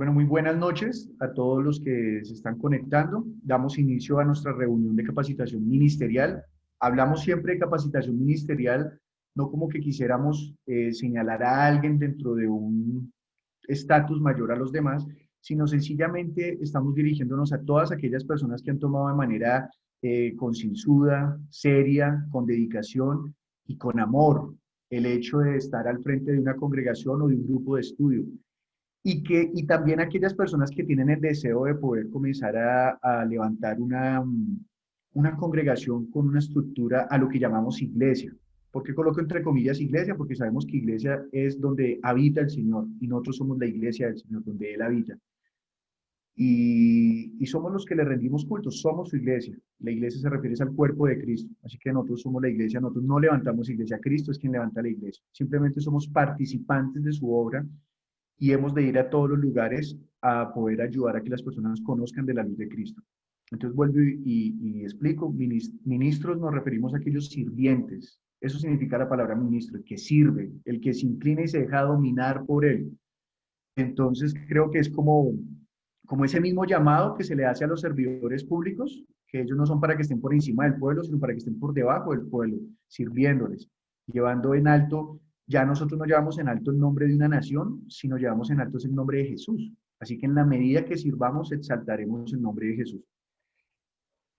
Bueno, muy buenas noches a todos los que se están conectando. Damos inicio a nuestra reunión de capacitación ministerial. Hablamos siempre de capacitación ministerial, no como que quisiéramos señalar a alguien dentro de un estatus mayor a los demás, sino sencillamente estamos dirigiéndonos a todas aquellas personas que han tomado de manera concienzuda, seria, con dedicación y con amor el hecho de estar al frente de una congregación o de un grupo de estudio y también aquellas personas que tienen el deseo de poder comenzar a levantar una congregación con una estructura a lo que llamamos iglesia. ¿Por qué coloco entre comillas iglesia? Porque sabemos que iglesia es donde habita el Señor y nosotros somos la iglesia del Señor, donde Él habita. Y somos los que le rendimos culto, somos su iglesia. La iglesia se refiere al cuerpo de Cristo, así que nosotros somos la iglesia, nosotros no levantamos iglesia, Cristo es quien levanta la iglesia. Simplemente somos participantes de su obra y hemos de ir a todos los lugares a poder ayudar a que las personas conozcan de la luz de Cristo. Entonces vuelvo y explico, ministros nos referimos a aquellos sirvientes. Eso significa la palabra ministro, el que sirve, el que se inclina y se deja dominar por él. Entonces creo que es como ese mismo llamado que se le hace a los servidores públicos, que ellos no son para que estén por encima del pueblo, sino para que estén por debajo del pueblo, sirviéndoles, llevando en alto, ya nosotros no llevamos en alto el nombre de una nación, sino llevamos en alto el nombre de Jesús. Así que en la medida que sirvamos, exaltaremos el nombre de Jesús.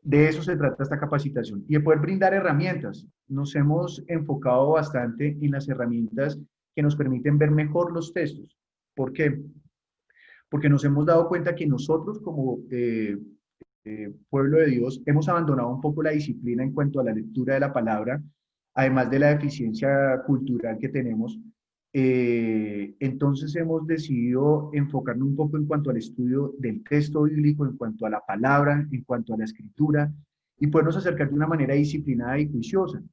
De eso se trata esta capacitación y de poder brindar herramientas. Nos hemos enfocado bastante en las herramientas que nos permiten ver mejor los textos. ¿Por qué? Porque nos hemos dado cuenta que nosotros como pueblo de Dios hemos abandonado un poco la disciplina en cuanto a la lectura de la palabra, además de la deficiencia cultural que tenemos. Entonces hemos decidido enfocarnos un poco en cuanto al estudio del texto bíblico, en cuanto a la palabra, en cuanto a la escritura, y podernos acercar de una manera disciplinada y juiciosa,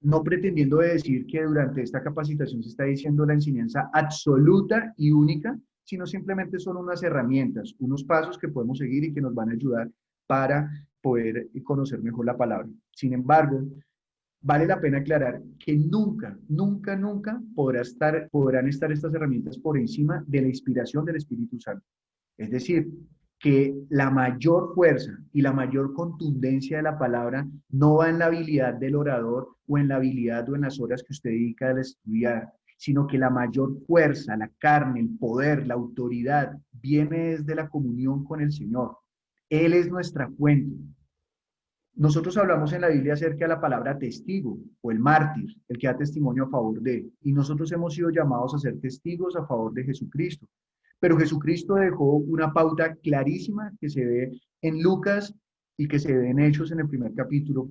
no pretendiendo decir que durante esta capacitación se está diciendo la enseñanza absoluta y única, sino simplemente son unas herramientas, unos pasos que podemos seguir y que nos van a ayudar para poder conocer mejor la palabra. Sin embargo, vale la pena aclarar que nunca, nunca, nunca podrán estar estas herramientas por encima de la inspiración del Espíritu Santo. Es decir, que la mayor fuerza y la mayor contundencia de la palabra no va en la habilidad del orador o en la habilidad o en las horas que usted dedica al estudiar, sino que la mayor fuerza, la carne, el poder, la autoridad viene desde la comunión con el Señor. Él es nuestra fuente. Nosotros hablamos en la Biblia acerca de la palabra testigo o el mártir, el que da testimonio a favor de, y nosotros hemos sido llamados a ser testigos a favor de Jesucristo. Pero Jesucristo dejó una pauta clarísima que se ve en Lucas y que se ve en Hechos en el primer capítulo,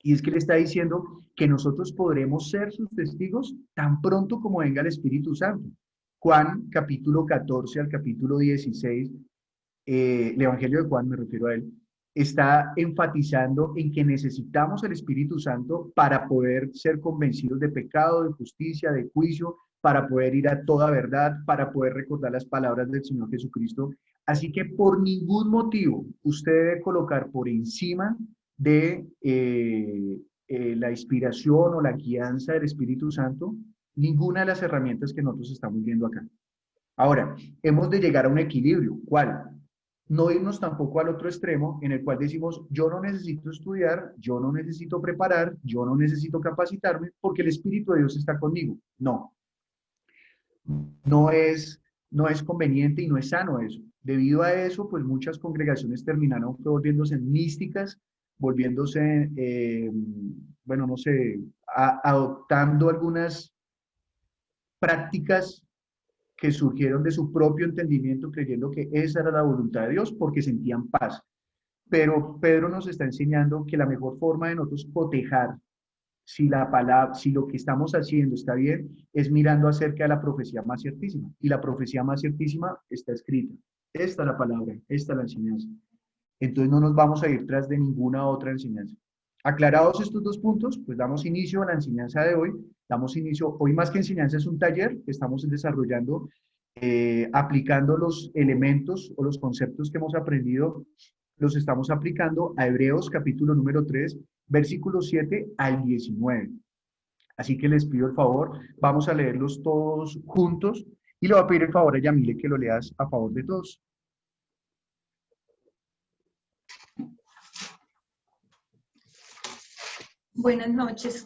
y es que le está diciendo que nosotros podremos ser sus testigos tan pronto como venga el Espíritu Santo. Juan capítulo 14 al capítulo 16, el Evangelio de Juan, me refiero a él, está enfatizando en que necesitamos el Espíritu Santo para poder ser convencidos de pecado, de justicia, de juicio, para poder ir a toda verdad, para poder recordar las palabras del Señor Jesucristo. Así que por ningún motivo usted debe colocar por encima de la inspiración o la guianza del Espíritu Santo ninguna de las herramientas que nosotros estamos viendo acá. Ahora, hemos de llegar a un equilibrio. ¿Cuál? No irnos tampoco al otro extremo en el cual decimos, yo no necesito estudiar, yo no necesito preparar, yo no necesito capacitarme porque el Espíritu de Dios está conmigo. No, no es, no es conveniente y no es sano eso. Debido a eso, pues muchas congregaciones terminaron volviéndose místicas, volviéndose, bueno, no sé, adoptando algunas prácticas que surgieron de su propio entendimiento, creyendo que esa era la voluntad de Dios porque sentían paz. Pero Pedro nos está enseñando que la mejor forma de nosotros cotejar si la palabra, si lo que estamos haciendo está bien, es mirando acerca de la profecía más ciertísima. Y la profecía más ciertísima está escrita. Esta es la palabra, esta es la enseñanza. Entonces no nos vamos a ir tras de ninguna otra enseñanza. Aclarados estos dos puntos, pues damos inicio a la enseñanza de hoy. Damos inicio, hoy más que enseñanza es un taller que estamos desarrollando, aplicando los elementos o los conceptos que hemos aprendido, los estamos aplicando a Hebreos capítulo número 3, versículos 7 al 19. Así que les pido el favor, vamos a leerlos todos juntos Y le voy a pedir el favor a Yamile que lo leas a favor de todos. Buenas noches.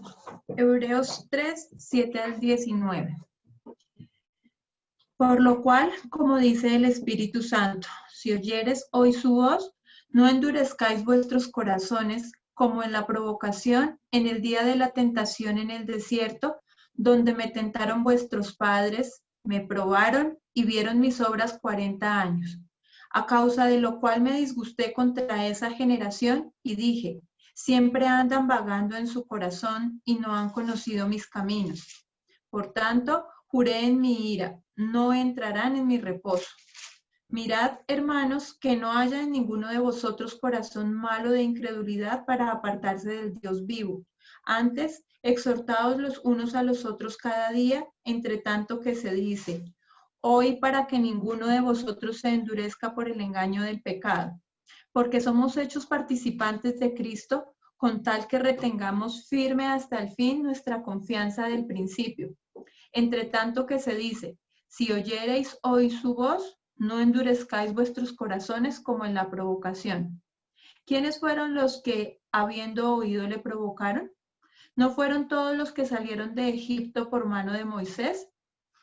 Hebreos 3, 7 al 19. Por lo cual, como dice el Espíritu Santo, si oyeres hoy su voz, no endurezcáis vuestros corazones como en la provocación en el día de la tentación en el desierto, donde me tentaron vuestros padres, me probaron y vieron mis obras 40 años. A causa de lo cual me disgusté contra esa generación y dije, siempre andan vagando en su corazón y no han conocido mis caminos. Por tanto, juré en mi ira, no entrarán en mi reposo. Mirad, hermanos, que no haya en ninguno de vosotros corazón malo de incredulidad para apartarse del Dios vivo. Antes, exhortaos los unos a los otros cada día, entre tanto que se dice, hoy para que ninguno de vosotros se endurezca por el engaño del pecado. Porque somos hechos participantes de Cristo, con tal que retengamos firme hasta el fin nuestra confianza del principio. Entre tanto que se dice, si oyereis hoy su voz, no endurezcáis vuestros corazones como en la provocación. ¿Quiénes fueron los que, habiendo oído, le provocaron? ¿No fueron todos los que salieron de Egipto por mano de Moisés?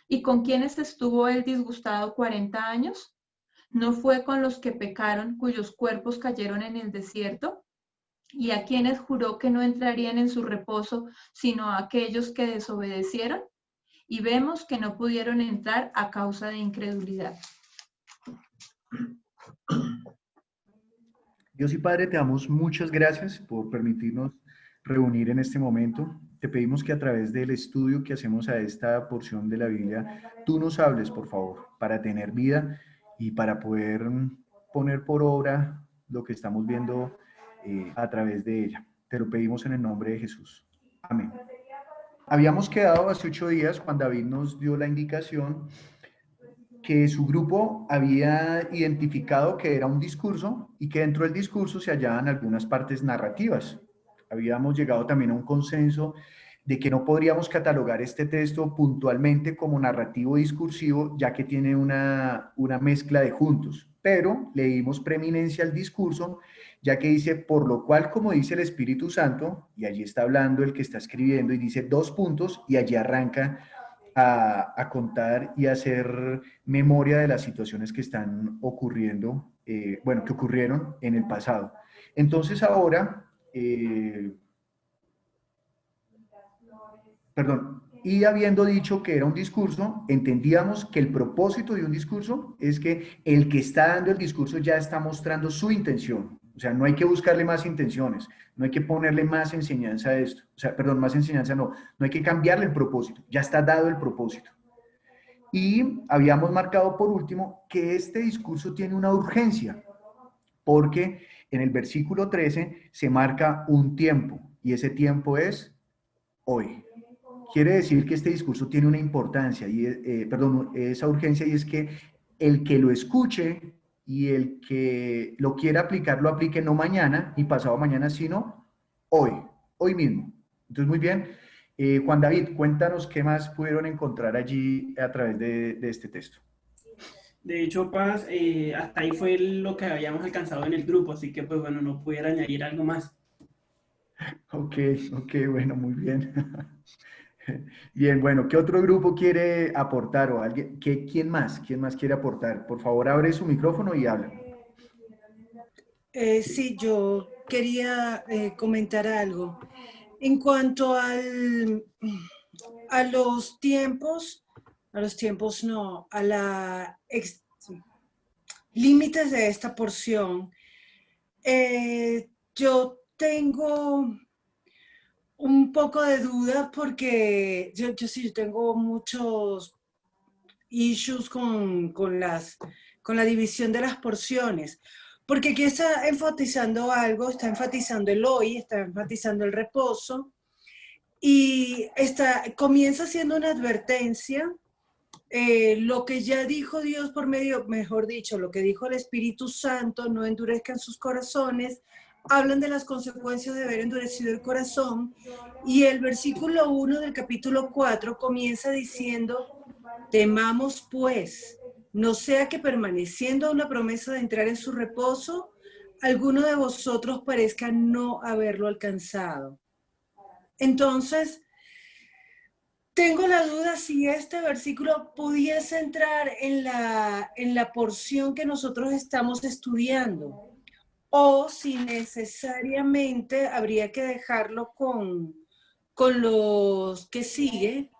¿Y con quiénes estuvo él disgustado 40 años? ¿No fue con los que pecaron, cuyos cuerpos cayeron en el desierto? ¿Y a quienes juró que no entrarían en su reposo, sino a aquellos que desobedecieron? Y vemos que no pudieron entrar a causa de incredulidad. Dios y Padre, te damos muchas gracias por permitirnos reunir en este momento. Te pedimos que a través del estudio que hacemos a esta porción de la Biblia, tú nos hables, por favor, para tener vida y para poder poner por obra lo que estamos viendo a través de ella. Te lo pedimos en el nombre de Jesús. Amén. Habíamos quedado hace 8 días, Juan David nos dio la indicación que su grupo había identificado que era un discurso y que dentro del discurso se hallaban algunas partes narrativas. Habíamos llegado también a un consenso de que no podríamos catalogar este texto puntualmente como narrativo discursivo, ya que tiene una mezcla de juntos, pero le dimos preeminencia al discurso, ya que dice, por lo cual, como dice el Espíritu Santo, y allí está hablando el que está escribiendo, y dice 2 puntos, y allí arranca a contar y a hacer memoria de las situaciones que están ocurriendo, bueno, que ocurrieron en el pasado. Entonces ahora, perdón, y habiendo dicho que era un discurso, entendíamos que el propósito de un discurso es que el que está dando el discurso ya está mostrando su intención. O sea, no hay que buscarle más intenciones, no hay que ponerle más enseñanza a esto. O sea, perdón, más enseñanza no hay que cambiarle el propósito, ya está dado el propósito. Y habíamos marcado por último que este discurso tiene una urgencia, porque en el versículo 13 se marca un tiempo, y ese tiempo es hoy. Quiere decir que este discurso tiene una importancia, y, perdón, esa urgencia, y es que el que lo escuche y el que lo quiera aplicar, lo aplique no mañana ni pasado mañana, sino hoy, hoy mismo. Entonces, muy bien. Juan David, cuéntanos qué más pudieron encontrar allí a través de este texto. De hecho, Paz, hasta ahí fue lo que habíamos alcanzado en el grupo, así que pues bueno, no pudiera añadir algo más. Ok, bueno, muy bien. Bien, bueno, ¿qué otro grupo quiere aportar o alguien? ¿Quién más? ¿Quién más quiere aportar? Por favor, abre su micrófono y habla. Sí, yo quería comentar algo. En cuanto a los tiempos no, a la límites de esta porción, yo tengo un poco de duda porque yo sí, yo tengo muchos issues con la división de las porciones. Porque aquí está enfatizando algo, está enfatizando el hoy, está enfatizando el reposo, y comienza siendo una advertencia. Lo que ya dijo Dios por medio, mejor dicho, lo que dijo el Espíritu Santo, no endurezcan sus corazones, hablan de las consecuencias de haber endurecido el corazón, y el versículo 1 del capítulo 4 comienza diciendo Temamos pues, no sea que permaneciendo una promesa de entrar en su reposo, alguno de vosotros parezca no haberlo alcanzado. Entonces, tengo la duda si este versículo pudiese entrar en la porción que nosotros estamos estudiando, o si necesariamente habría que dejarlo con los que sigue,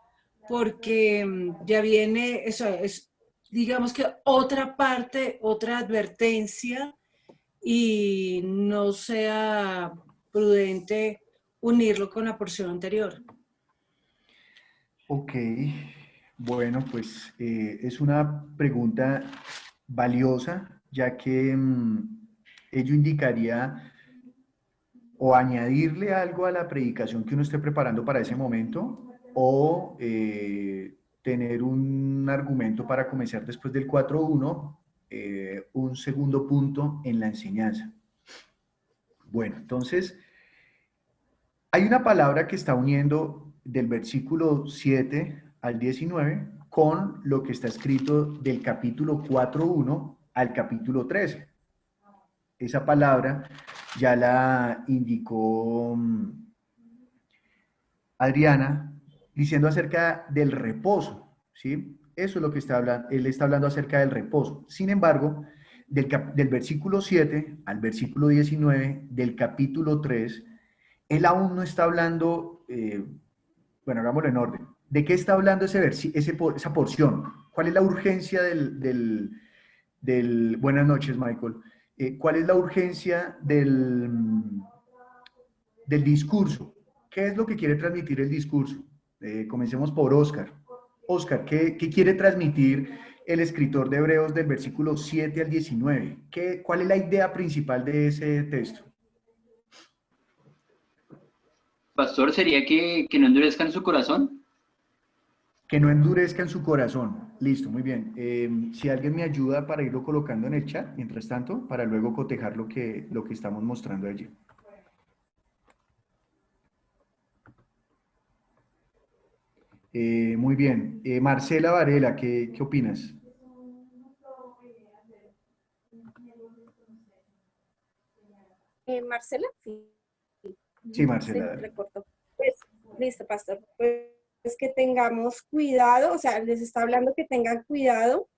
porque ya viene, eso es, digamos que otra parte, otra advertencia, y no sea prudente unirlo con la porción anterior. Ok, bueno, pues es una pregunta valiosa, ya que ello indicaría o añadirle algo a la predicación que uno esté preparando para ese momento, o tener un argumento para comenzar después del 4.1, un segundo punto en la enseñanza. Bueno, entonces, hay una palabra que está uniendo del versículo 7 al 19 con lo que está escrito del capítulo 4.1 al capítulo 13. Esa palabra ya la indicó Adriana, diciendo acerca del reposo, ¿sí? Eso es lo que está hablando, él está hablando acerca del reposo. Sin embargo, del versículo 7 al versículo 19 del capítulo 3, él aún no está hablando, bueno, hagámoslo en orden. ¿De qué está hablando esa porción? ¿Cuál es la urgencia buenas noches, Michael? ¿Cuál es la urgencia del discurso? ¿Qué es lo que quiere transmitir el discurso? Comencemos por Oscar. Oscar, ¿qué quiere transmitir el escritor de Hebreos del versículo 7 al 19? ¿Cuál es la idea principal de ese texto? Pastor, ¿sería que no endurezcan su corazón? Que no endurezcan su corazón. Listo, muy bien. Si alguien me ayuda para irlo colocando en el chat, mientras tanto, para luego cotejar lo que estamos mostrando allí. Muy bien. Marcela Varela, ¿qué opinas? Marcela, sí. Sí, Marcela. Sí, recortó. Pues, listo, pastor. Pues que tengamos cuidado, o sea, les está hablando que tengan cuidado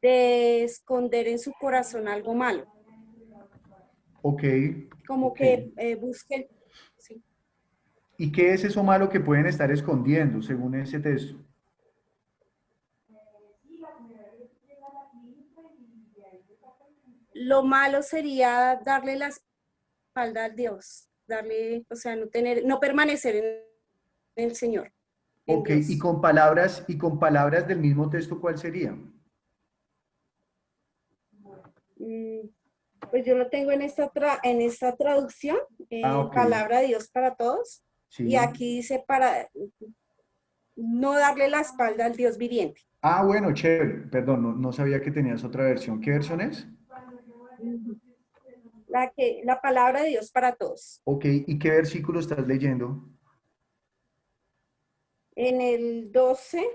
de esconder en su corazón algo malo. Ok. Como okay. que busquen. Sí. ¿Y qué es eso malo que pueden estar escondiendo, según ese texto? Lo malo sería darle la espalda a Dios, darle, o sea, no permanecer en el Señor. En Ok, Dios. y con palabras del mismo texto, ¿cuál sería? Pues yo lo tengo en esta traducción, Ok. palabra de Dios para todos, Sí. y aquí dice para no darle la espalda al Dios viviente. Ah, bueno, chévere. Perdón, no sabía que tenías otra versión. ¿Qué versión es? La palabra de Dios para todos. Ok, ¿y qué versículo estás leyendo? En el 12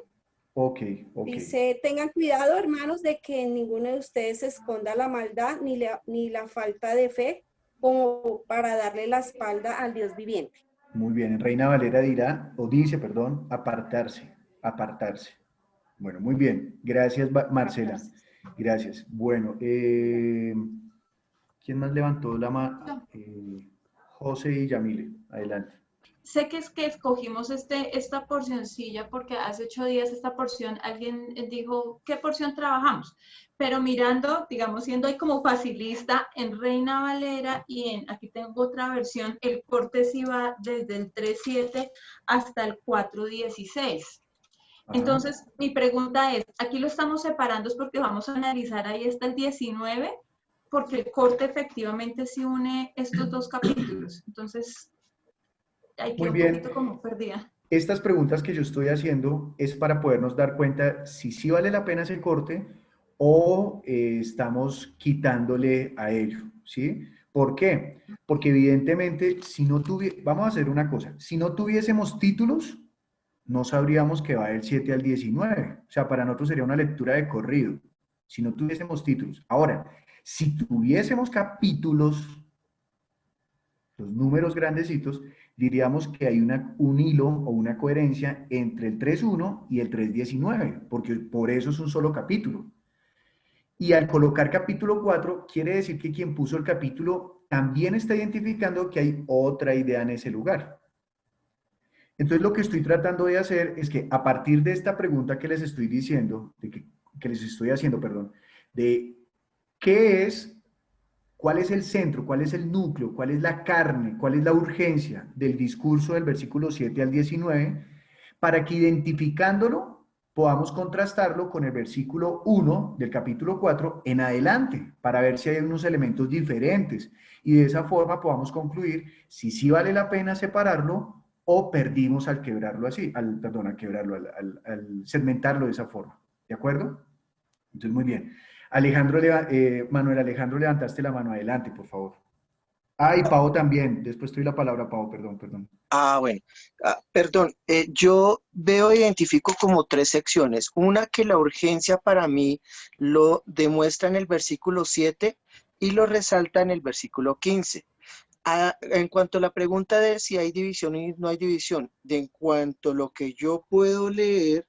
Ok. dice, tengan cuidado, hermanos, de que ninguno de ustedes esconda la maldad ni la falta de fe como para darle la espalda al Dios viviente. Muy bien, en Reina Valera dice, apartarse. Bueno, muy bien. Gracias, Marcela. Gracias. Bueno, ¿quién más levantó la mano? José y Yamile. Adelante. Sé que es que escogimos esta porcioncilla porque hace 8 días esta porción, alguien dijo, ¿qué porción trabajamos? Pero mirando, digamos, siendo ahí como facilista en Reina Valera y aquí tengo otra versión, el corte sí va desde el 3.7 hasta el 4.16. Entonces, mi pregunta es, aquí lo estamos separando es porque vamos a analizar ahí está el 19, porque el corte efectivamente sí une estos dos capítulos. Entonces, ahí quedó un poquito como perdida. Estas preguntas que yo estoy haciendo es para podernos dar cuenta si sí vale la pena ese corte o estamos quitándole a ello, ¿sí? ¿Por qué? Porque evidentemente, vamos a hacer una cosa, si no tuviésemos títulos, no sabríamos que va del 7 al 19. O sea, para nosotros sería una lectura de corrido, si no tuviésemos títulos. Ahora, si tuviésemos capítulos, los números grandecitos, diríamos que hay un hilo o una coherencia entre el 3.1 y el 3.19, porque por eso es un solo capítulo. Y al colocar capítulo 4, quiere decir que quien puso el capítulo también está identificando que hay otra idea en ese lugar. Entonces lo que estoy tratando de hacer es que a partir de esta pregunta que les estoy diciendo, que les estoy haciendo, perdón, de qué es, cuál es el centro, cuál es el núcleo, cuál es la carne, cuál es la urgencia del discurso del versículo 7 al 19, para que identificándolo podamos contrastarlo con el versículo 1 del capítulo 4 en adelante, para ver si hay unos elementos diferentes, y de esa forma podamos concluir si sí vale la pena separarlo o perdimos al quebrarlo así, al quebrarlo, al segmentarlo de esa forma. ¿De acuerdo? Entonces, muy bien. Alejandro, Manuel Alejandro, levantaste la mano. Adelante, por favor. Ah, y Pau también. Después te doy la palabra, Pau, perdón. Bueno. Perdón, yo identifico como tres secciones. Una que la urgencia para mí lo demuestra en el versículo 7 y lo resalta en el versículo 15. En cuanto a la pregunta de si hay división y no hay división, en cuanto a lo que yo puedo leer,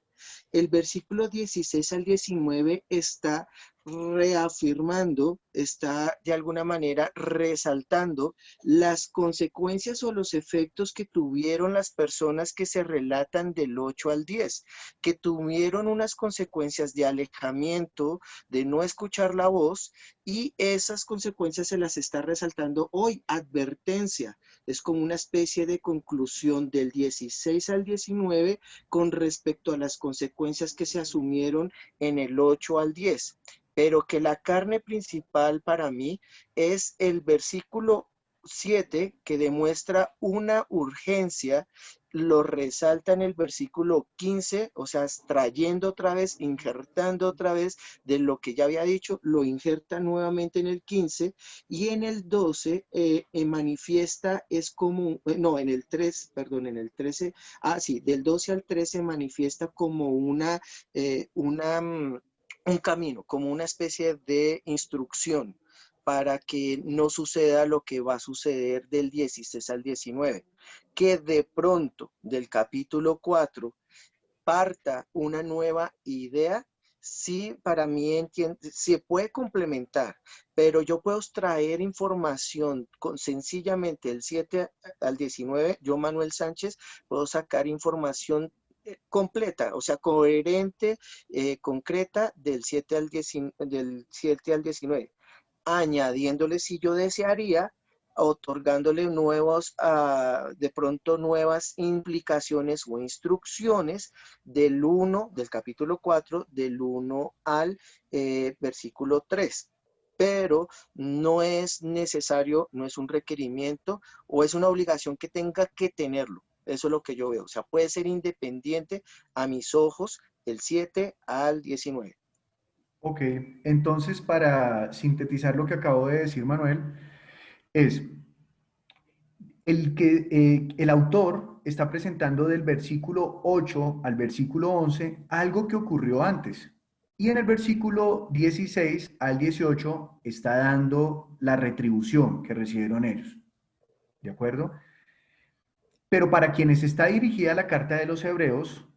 el versículo 16 al 19 está reafirmando, está de alguna manera resaltando las consecuencias o los efectos que tuvieron las personas que se relatan del 8 al 10, que tuvieron unas consecuencias de alejamiento, de no escuchar la voz, y esas consecuencias se las está resaltando hoy, advertencia. Es como una especie de conclusión del 16 al 19 con respecto a las consecuencias que se asumieron en el 8 al 10. Pero que la carne principal para mí es el versículo 7, que demuestra una urgencia, lo resalta en el versículo 15, o sea, trayendo otra vez, injertando otra vez de lo que ya había dicho, lo injerta nuevamente en el 15, y en el 12 manifiesta, es como, no, en el 3, perdón, en el 13, sí, del 12 al 13 manifiesta como un camino, como una especie de instrucción para que no suceda lo que va a suceder del 16 al 19, que de pronto del capítulo 4 parta una nueva idea. Sí, para mí se puede complementar, pero yo puedo extraer información sencillamente del 7 al 19, yo Manuel Sánchez puedo sacar información completa, o sea, coherente, concreta del 7 al 19, añadiéndole, si yo desearía, otorgándole de pronto nuevas implicaciones o instrucciones del capítulo 4, del 1 al versículo 3. Pero no es necesario, no es un requerimiento o es una obligación que tenga que tenerlo. Eso es lo que yo veo. O sea, puede ser independiente a mis ojos del 7 al 19. Ok, entonces para sintetizar lo que acabo de decir, Manuel, es el autor está presentando del versículo 8 al versículo 11 algo que ocurrió antes. Y en el versículo 16 al 18 está dando la retribución que recibieron ellos. ¿De acuerdo? Pero para quienes está dirigida la carta de los Hebreos,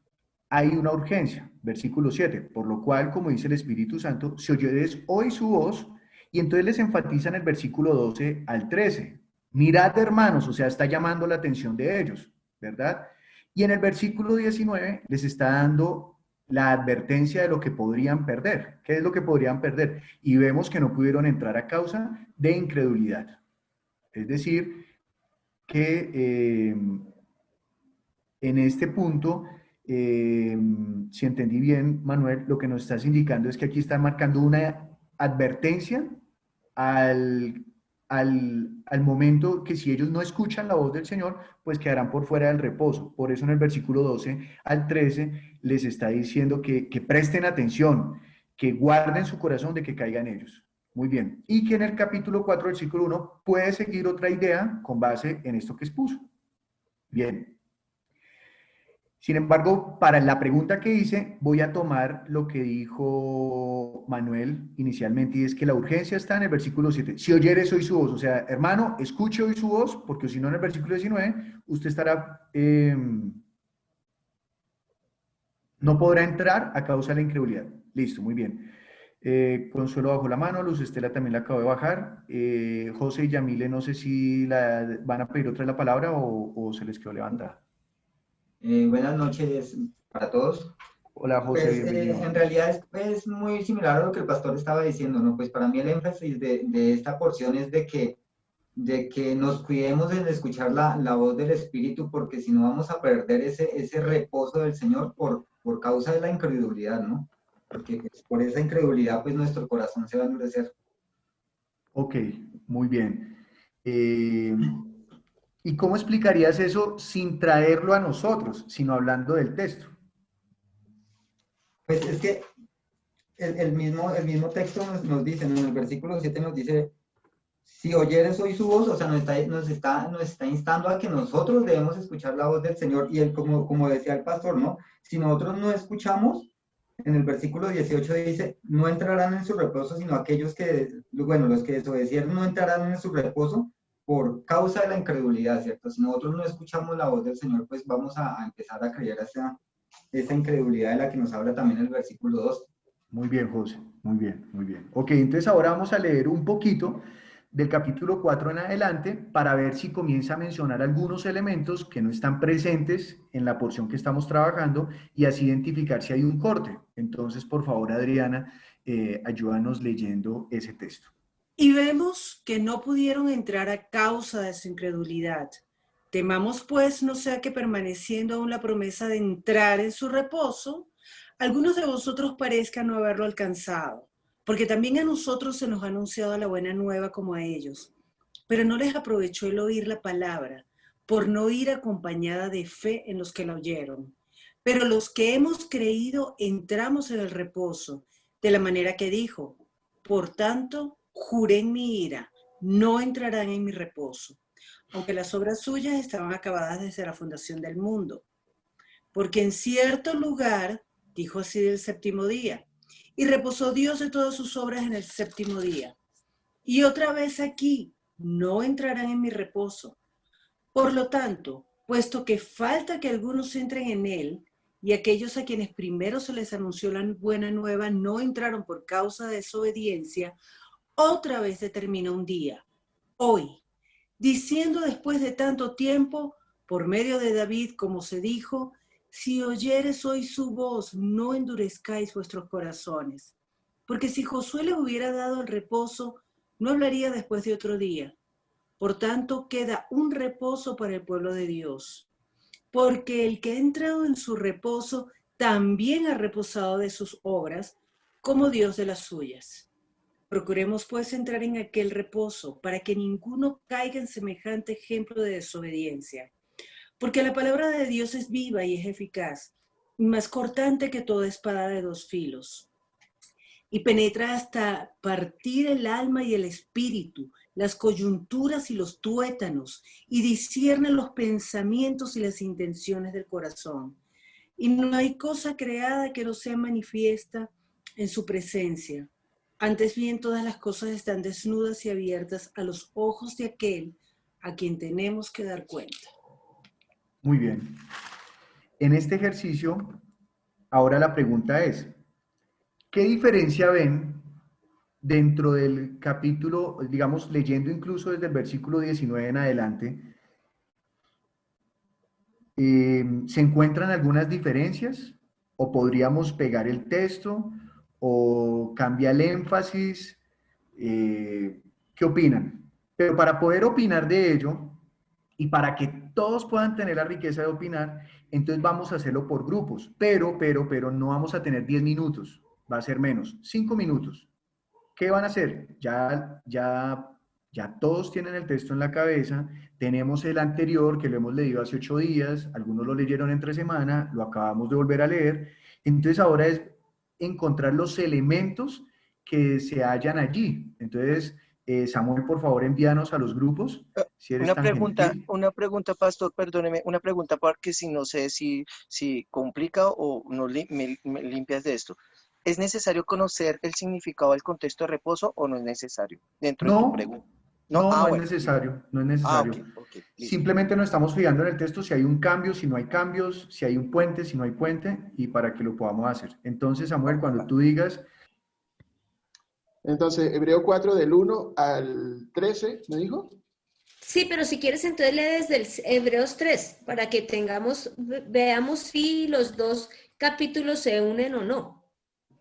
hay una urgencia, versículo 7, por lo cual, como dice el Espíritu Santo, si oyeres hoy su voz, y entonces les enfatiza en el versículo 12 al 13. Mirad, hermanos, o sea, está llamando la atención de ellos, ¿verdad? Y en el versículo 19 les está dando la advertencia de lo que podrían perder. ¿Qué es lo que podrían perder? Y vemos que no pudieron entrar a causa de incredulidad. Es decir, que en este punto, si entendí bien, Manuel, lo que nos estás indicando es que aquí está marcando una advertencia al momento que si ellos no escuchan la voz del Señor, pues quedarán por fuera del reposo. Por eso en el versículo 12 al 13 les está diciendo que presten atención, que guarden su corazón de que caigan ellos. Muy bien. Y que en el capítulo 4, versículo 1, puede seguir otra idea con base en esto que expuso. Bien. Sin embargo, para la pregunta que hice, voy a tomar lo que dijo Manuel inicialmente, y es que la urgencia está en el versículo 7. Si oyeres hoy su voz, o sea, hermano, escuche hoy su voz, porque si no en el versículo 19, usted estará, no podrá entrar a causa de la incredulidad. Listo, muy bien. Consuelo bajó la mano, Luz Estela también la acabo de bajar. José y Yamile, no sé si van a pedir otra vez la palabra o se les quedó levantada. Buenas noches para todos. Hola José, Pues bienvenido. en realidad es muy similar a lo que el pastor estaba diciendo, ¿no? Pues para mí el énfasis de esta porción es de que nos cuidemos en escuchar la voz del Espíritu, porque si no vamos a perder ese reposo del Señor por causa de la incredulidad, ¿no? Porque pues, por esa incredulidad pues nuestro corazón se va a endurecer. Ok, muy bien. ¿Y cómo explicarías eso sin traerlo a nosotros, sino hablando del texto? Pues es que el mismo texto nos dice, ¿no? En el versículo 7 nos dice, si oyeres hoy su voz, o sea, nos está instando a que nosotros debemos escuchar la voz del Señor. Y él, como decía el pastor, ¿no? Si nosotros no escuchamos, en el versículo 18 dice, no entrarán en su reposo, sino aquellos que, bueno, los que desobedecieron no entrarán en su reposo por causa de la incredulidad, ¿cierto? Si nosotros no escuchamos la voz del Señor, pues vamos a empezar a creer esa incredulidad de la que nos habla también el versículo 2. Muy bien, José, muy bien, muy bien. Ok, entonces ahora vamos a leer un poquito del capítulo 4 en adelante para ver si comienza a mencionar algunos elementos que no están presentes en la porción que estamos trabajando y así identificar si hay un corte. Entonces, por favor, Adriana, ayúdanos leyendo ese texto. Y vemos que no pudieron entrar a causa de su incredulidad. Temamos pues no sea que permaneciendo aún la promesa de entrar en su reposo, algunos de vosotros parezcan no haberlo alcanzado, porque también a nosotros se nos ha anunciado la buena nueva como a ellos, pero no les aprovechó el oír la palabra, por no ir acompañada de fe en los que la oyeron. Pero los que hemos creído entramos en el reposo, de la manera que dijo, por tanto, juré en mi ira, no entrarán en mi reposo, aunque las obras suyas estaban acabadas desde la fundación del mundo. Porque en cierto lugar, dijo así del séptimo día, y reposó Dios de todas sus obras en el séptimo día. Y otra vez aquí, no entrarán en mi reposo. Por lo tanto, puesto que falta que algunos entren en él, y aquellos a quienes primero se les anunció la buena nueva no entraron por causa de desobediencia, otra vez determina un día, hoy, diciendo después de tanto tiempo, por medio de David, como se dijo, si oyeres hoy su voz, no endurezcáis vuestros corazones. Porque si Josué le hubiera dado el reposo, no hablaría después de otro día. Por tanto, queda un reposo para el pueblo de Dios. Porque el que ha entrado en su reposo también ha reposado de sus obras, como Dios de las suyas. Procuremos pues entrar en aquel reposo, para que ninguno caiga en semejante ejemplo de desobediencia. Porque la palabra de Dios es viva y es eficaz, y más cortante que toda espada de dos filos, y penetra hasta partir el alma y el espíritu, las coyunturas y los tuétanos, y discierne los pensamientos y las intenciones del corazón. Y no hay cosa creada que no sea manifiesta en su presencia. Antes bien, todas las cosas están desnudas y abiertas a los ojos de aquel a quien tenemos que dar cuenta. Muy bien. En este ejercicio, ahora la pregunta es, ¿qué diferencia ven dentro del capítulo, digamos, leyendo incluso desde el versículo 19 en adelante? ¿Se encuentran algunas diferencias? ¿O podríamos pegar el texto? ¿O cambia el énfasis? ¿Qué opinan? Pero para poder opinar de ello, y para que todos puedan tener la riqueza de opinar, entonces vamos a hacerlo por grupos, pero no vamos a tener 10 minutos, va a ser menos, 5 minutos. ¿Qué van a hacer? Ya todos tienen el texto en la cabeza, tenemos el anterior que lo hemos leído hace 8 días, algunos lo leyeron entre semana, lo acabamos de volver a leer, entonces ahora es encontrar los elementos que se hallan allí. Entonces, Samuel, por favor, envíanos a los grupos, si eres tan gentil. Una pregunta, pastor, perdóneme, una pregunta porque si no sé si complica o no me limpias de esto. ¿Es necesario conocer el significado del contexto de reposo o no es necesario dentro de tu pregunta? No es Bueno. necesario, no es necesario. Ok, listo. Simplemente nos estamos fijando en el texto si hay un cambio, si no hay cambios, si hay un puente, si no hay puente, y para que lo podamos hacer. Entonces, Samuel, cuando tú digas... Entonces, Hebreo 4 del 1 al 13, ¿me dijo? Sí, pero si quieres, entonces lee desde el Hebreos 3, para que veamos si los dos capítulos se unen o no.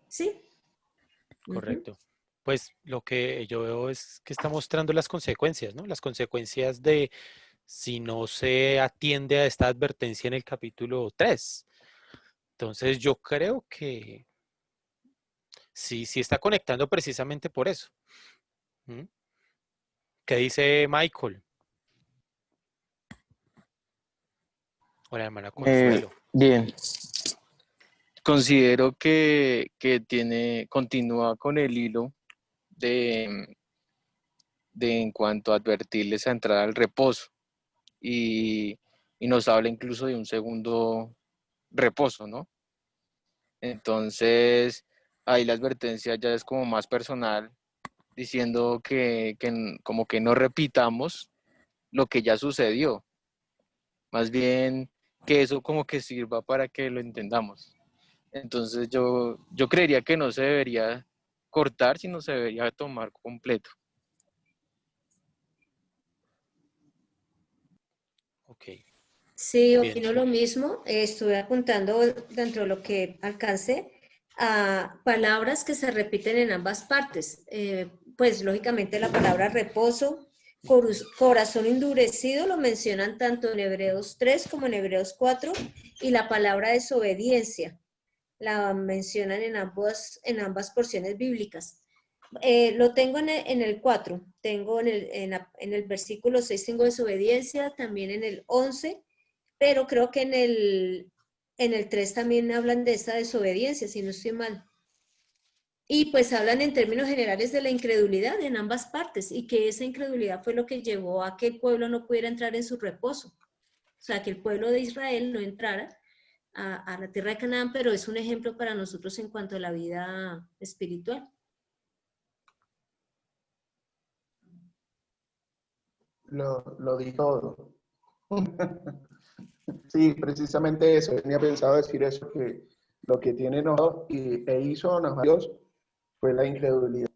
¿Sí? Correcto. Pues lo que yo veo es que está mostrando las consecuencias, ¿no? Las consecuencias de si no se atiende a esta advertencia en el capítulo 3. Entonces yo creo que sí está conectando precisamente por eso. ¿Qué dice Michael? Hola, hermana Consuelo. Bien. Considero que continúa con el hilo de en cuanto a advertirles a entrar al reposo y nos habla incluso de un segundo reposo, ¿no? Entonces, ahí la advertencia ya es como más personal, diciendo que como que no repitamos lo que ya sucedió, más bien que eso como que sirva para que lo entendamos. Entonces yo creería que no se debería cortar, sino se debería tomar completo. Ok. Sí, opino lo mismo. Estuve apuntando dentro de lo que alcancé a palabras que se repiten en ambas partes. Pues lógicamente la palabra reposo, corazón endurecido lo mencionan tanto en Hebreos 3 como en Hebreos 4, y la palabra desobediencia la mencionan en ambas porciones bíblicas. Lo tengo en el 4, tengo en el versículo 6 tengo desobediencia, también en el 11, pero creo que en el 3 también hablan de esa desobediencia, si no estoy mal. Y pues hablan en términos generales de la incredulidad en ambas partes, y que esa incredulidad fue lo que llevó a que el pueblo no pudiera entrar en su reposo. O sea, que el pueblo de Israel no entrara a la tierra de Canaán, pero es un ejemplo para nosotros en cuanto a la vida espiritual. Lo di todo. Sí, precisamente eso. Tenía pensado decir eso, que lo que tiene enojado e hizo enojar a Dios fue la incredulidad.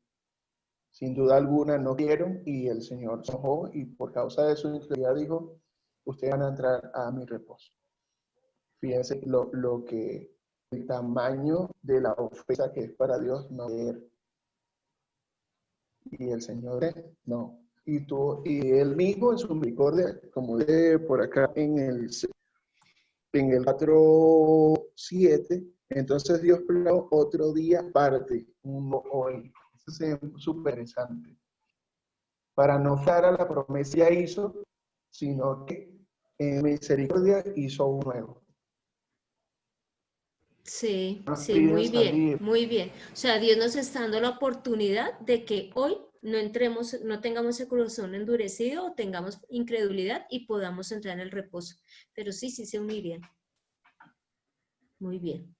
Sin duda alguna no quieren, y el Señor se enojó y por causa de su incredulidad dijo, ustedes van a entrar a mi reposo. Fíjense lo que el tamaño de la ofensa que es para Dios no ver. Y el Señor no. Y él mismo en su misericordia, como de por acá en el 4:7, entonces Dios planeó otro día aparte, uno hoy. Eso es súper interesante. Para no dar a la promesa ya hizo, sino que en misericordia hizo un nuevo. Sí, muy bien, muy bien. O sea, Dios nos está dando la oportunidad de que hoy no tengamos el corazón endurecido o tengamos incredulidad y podamos entrar en el reposo. Pero sí se unirían. Muy bien.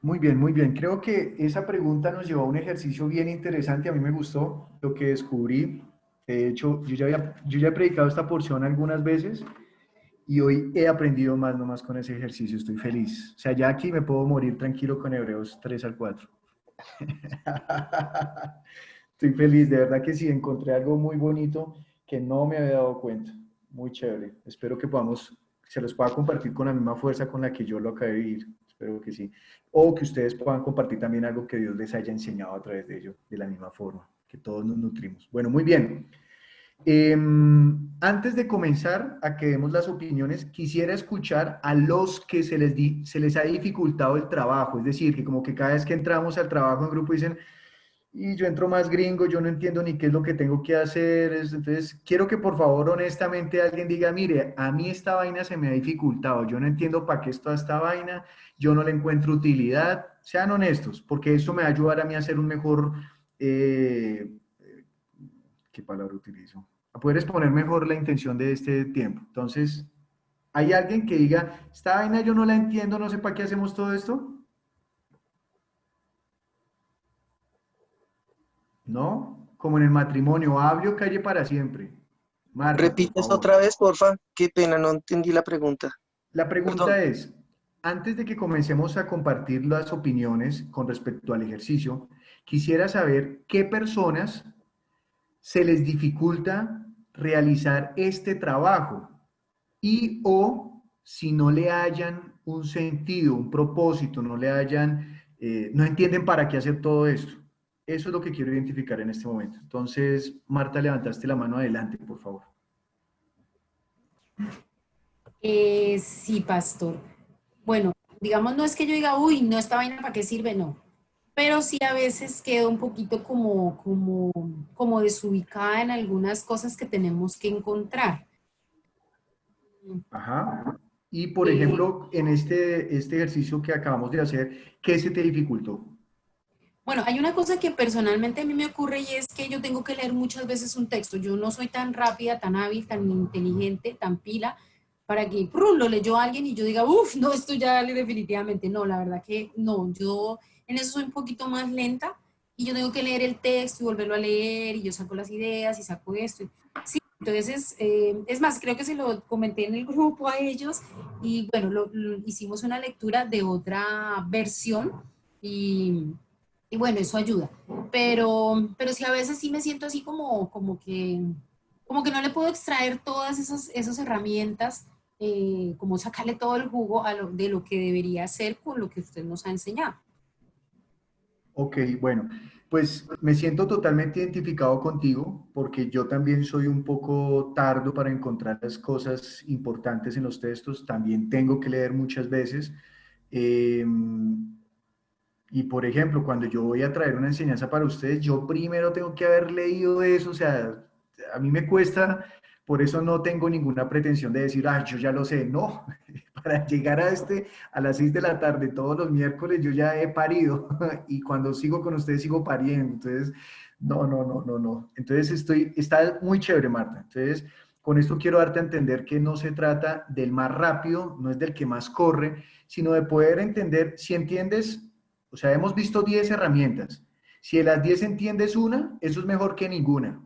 Muy bien, muy bien. Creo que esa pregunta nos llevó a un ejercicio bien interesante. A mí me gustó lo que descubrí. De hecho, yo ya he predicado esta porción algunas veces y hoy he aprendido más nomás con ese ejercicio. Estoy feliz. O sea, ya aquí me puedo morir tranquilo con Hebreos 3 al 4. Estoy feliz, de verdad que sí, encontré algo muy bonito que no me había dado cuenta. Muy chévere. Espero que se los pueda compartir con la misma fuerza con la que yo lo acabé de vivir. Espero que sí. O que ustedes puedan compartir también algo que Dios les haya enseñado a través de ello, de la misma forma, que todos nos nutrimos. Bueno, muy bien. Antes de comenzar a que demos las opiniones, quisiera escuchar a los que se les ha dificultado el trabajo. Es decir, que como que cada vez que entramos al trabajo en grupo dicen, y yo entro más gringo, yo no entiendo ni qué es lo que tengo que hacer. Entonces, quiero que por favor, honestamente, alguien diga, mire, a mí esta vaina se me ha dificultado, yo no entiendo para qué es toda esta vaina, yo no le encuentro utilidad. Sean honestos, porque eso me va a ayudar a mí a ser un mejor, ¿qué palabra utilizo? A poder exponer mejor la intención de este tiempo. Entonces, ¿hay alguien que diga, esta vaina yo no la entiendo, no sé para qué hacemos todo esto? ¿No? Como en el matrimonio, hable o calle para siempre. Marta, por ¿Repites favor. otra vez, porfa? Qué pena, no entendí la pregunta. La pregunta Perdón. es, antes de que comencemos a compartir las opiniones con respecto al ejercicio, quisiera saber qué personas se les dificulta realizar este trabajo y o si no le hayan un sentido, un propósito, no entienden para qué hacer todo esto. Eso es lo que quiero identificar en este momento. Entonces, Marta, levantaste la mano adelante, por favor. Sí, pastor. Bueno, digamos, no es que yo diga, uy, no, esta vaina para qué sirve, no. Pero sí a veces quedo un poquito como desubicada en algunas cosas que tenemos que encontrar. Ajá. Y, por ejemplo, en este ejercicio que acabamos de hacer, ¿qué se te dificultó? Bueno, hay una cosa que personalmente a mí me ocurre y es que yo tengo que leer muchas veces un texto. Yo no soy tan rápida, tan hábil, tan inteligente, tan pila, para que lo leyó alguien y yo diga, uff, no, esto ya definitivamente no, la verdad que no. Yo en eso soy un poquito más lenta y yo tengo que leer el texto y volverlo a leer y yo saco las ideas y saco esto. Sí, entonces, es más, creo que se lo comenté en el grupo a ellos y bueno, hicimos una lectura de otra versión y bueno, eso ayuda. Pero sí a veces sí me siento así como que no le puedo extraer todas esas herramientas, como sacarle todo el jugo de lo que debería ser con lo que usted nos ha enseñado. Ok, bueno, pues me siento totalmente identificado contigo porque yo también soy un poco tardo para encontrar las cosas importantes en los textos, también tengo que leer muchas veces. Y por ejemplo, cuando yo voy a traer una enseñanza para ustedes, yo primero tengo que haber leído eso, o sea, a mí me cuesta, por eso no tengo ninguna pretensión de decir, yo ya lo sé, no, para llegar a las 6 de la tarde todos los miércoles yo ya he parido y cuando sigo con ustedes sigo pariendo, entonces, no. Entonces está muy chévere, Marta. Entonces, con esto quiero darte a entender que no se trata del más rápido, no es del que más corre, sino de poder entender, si entiendes, o sea, hemos visto 10 herramientas. Si de las 10 entiendes una, eso es mejor que ninguna.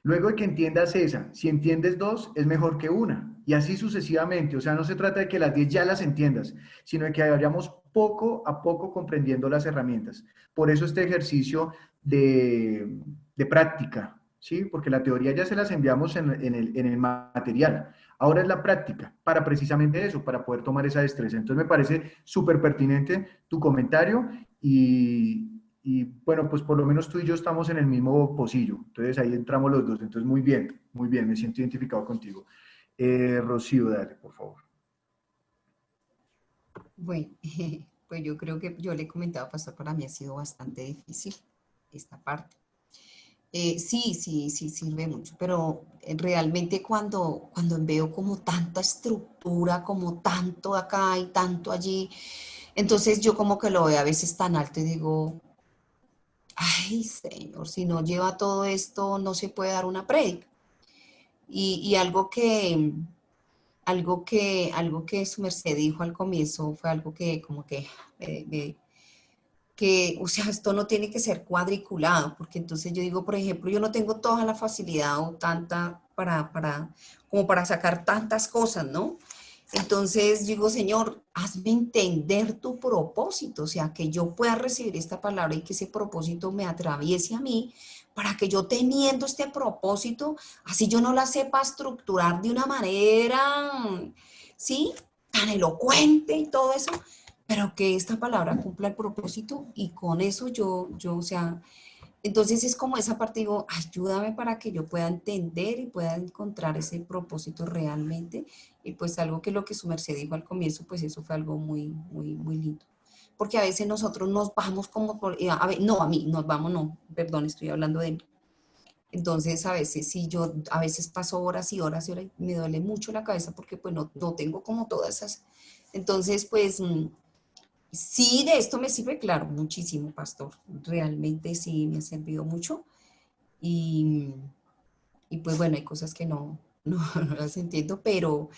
Luego de que entiendas esa, si entiendes dos, es mejor que una. Y así sucesivamente. O sea, no se trata de que las 10 ya las entiendas, sino de que vayamos poco a poco comprendiendo las herramientas. Por eso este ejercicio de práctica, ¿sí? Porque la teoría ya se las enviamos en el material. Ahora es la práctica, para precisamente eso, para poder tomar esa destreza. Entonces me parece súper pertinente tu comentario y bueno, pues por lo menos tú y yo estamos en el mismo pocillo. Entonces ahí entramos los dos. Entonces muy bien, me siento identificado contigo. Rocío, dale, por favor. Bueno, pues yo creo que yo le he comentado, pastor, para mí ha sido bastante difícil esta parte. Sí sirve mucho, pero realmente cuando veo como tanta estructura, como tanto acá y tanto allí, entonces yo como que lo veo a veces tan alto y digo, ay Señor, si no lleva todo esto no se puede dar una prédica. Y algo que su merced dijo al comienzo fue algo que como que o sea, esto no tiene que ser cuadriculado, porque entonces yo digo, por ejemplo, yo no tengo toda la facilidad o tanta como para sacar tantas cosas, ¿no? Entonces digo, Señor, hazme entender tu propósito, o sea, que yo pueda recibir esta palabra y que ese propósito me atraviese a mí, para que yo teniendo este propósito, así yo no la sepa estructurar de una manera, ¿sí? Tan elocuente y todo eso, pero que esta palabra cumpla el propósito y con eso o sea, entonces es como esa parte, digo, ayúdame para que yo pueda entender y pueda encontrar ese propósito realmente. Y pues algo que lo que su merced dijo al comienzo, pues eso fue algo muy, muy, muy lindo. Porque a veces nosotros nos vamos como por, no, perdón, estoy hablando de mí. Entonces a veces sí, yo a veces paso horas y horas y horas y me duele mucho la cabeza porque pues no tengo como todas esas. Entonces pues sí, de esto me sirve, claro, muchísimo, pastor. Realmente sí me ha servido mucho. Y Y pues bueno, hay cosas que no las entiendo, pero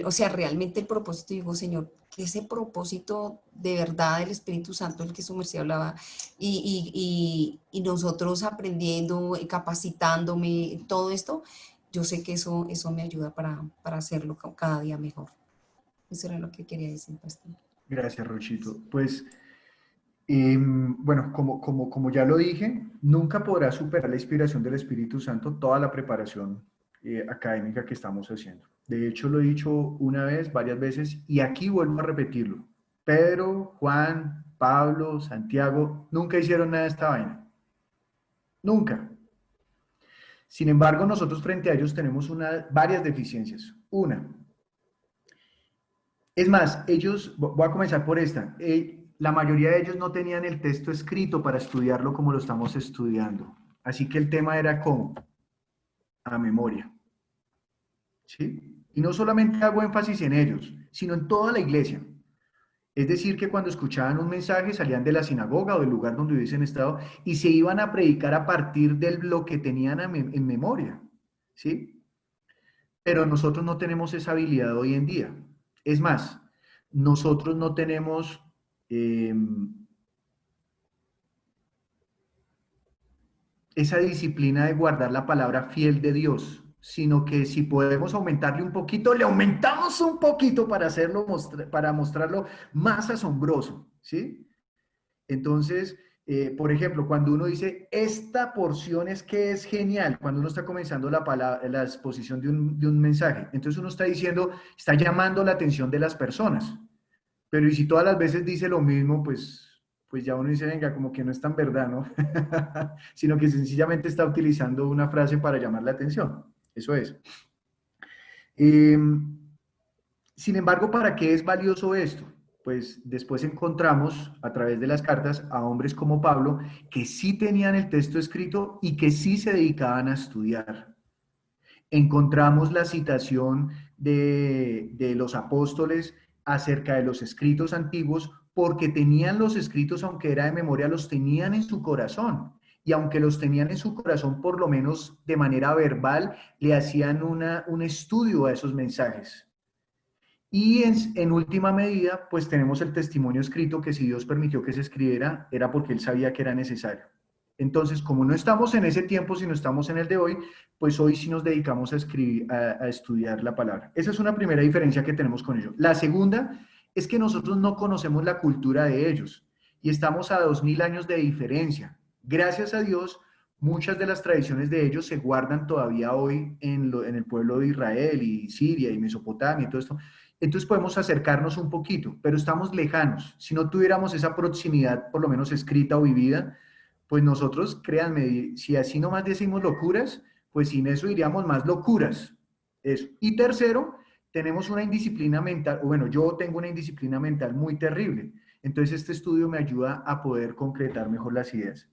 o sea, realmente el propósito, digo, Señor, que ese propósito de verdad del Espíritu Santo, el que su merced hablaba, y nosotros aprendiendo, capacitándome, todo esto, yo sé que eso me ayuda para hacerlo cada día mejor. Eso era lo que quería decir, pastor. Gracias, Rochito. Pues, bueno, como ya lo dije, nunca podrá superar la inspiración del Espíritu Santo toda la preparación académica que estamos haciendo. De hecho, lo he dicho una vez, varias veces, y aquí vuelvo a repetirlo. Pedro, Juan, Pablo, Santiago, nunca hicieron nada de esta vaina. Nunca. Sin embargo, nosotros frente a ellos tenemos varias deficiencias. Una, es más, ellos, voy a comenzar por esta, la mayoría de ellos no tenían el texto escrito para estudiarlo como lo estamos estudiando. Así que el tema era ¿cómo? A memoria. ¿Sí? Y no solamente hago énfasis en ellos, sino en toda la iglesia. Es decir, que cuando escuchaban un mensaje salían de la sinagoga o del lugar donde hubiesen estado y se iban a predicar a partir de lo que tenían en memoria. ¿Sí? Pero nosotros no tenemos esa habilidad hoy en día. Es más, nosotros no tenemos esa disciplina de guardar la palabra fiel de Dios, sino que si podemos aumentarle un poquito, le aumentamos un poquito para hacerlo, para mostrarlo más asombroso, ¿sí? Entonces, por ejemplo, cuando uno dice, esta porción es que es genial, cuando uno está comenzando la exposición de un mensaje, entonces uno está diciendo, está llamando la atención de las personas, pero y si todas las veces dice lo mismo, pues ya uno dice, venga, como que no es tan verdad, ¿no? Sino que sencillamente está utilizando una frase para llamar la atención, eso es. Sin embargo, ¿para qué es valioso esto? Pues después encontramos a través de las cartas a hombres como Pablo que sí tenían el texto escrito y que sí se dedicaban a estudiar. Encontramos la citación de los apóstoles acerca de los escritos antiguos porque tenían los escritos, aunque era de memoria, los tenían en su corazón. Y aunque los tenían en su corazón, por lo menos de manera verbal, le hacían un estudio a esos mensajes. Y en última medida, pues tenemos el testimonio escrito que si Dios permitió que se escribiera, era porque Él sabía que era necesario. Entonces, como no estamos en ese tiempo, sino estamos en el de hoy, pues hoy sí nos dedicamos a escribir, a estudiar la palabra. Esa es una primera diferencia que tenemos con ellos. La segunda es que nosotros no conocemos la cultura de ellos y estamos a 2000 años de diferencia. Gracias a Dios, muchas de las tradiciones de ellos se guardan todavía hoy en el pueblo de Israel y Siria y Mesopotamia y todo esto. Entonces podemos acercarnos un poquito, pero estamos lejanos. Si no tuviéramos esa proximidad, por lo menos escrita o vivida, pues nosotros, créanme, si así nomás decimos locuras, pues sin eso diríamos más locuras. Eso. Y tercero, tenemos una indisciplina mental, o bueno, yo tengo una indisciplina mental muy terrible. Entonces este estudio me ayuda a poder concretar mejor las ideas.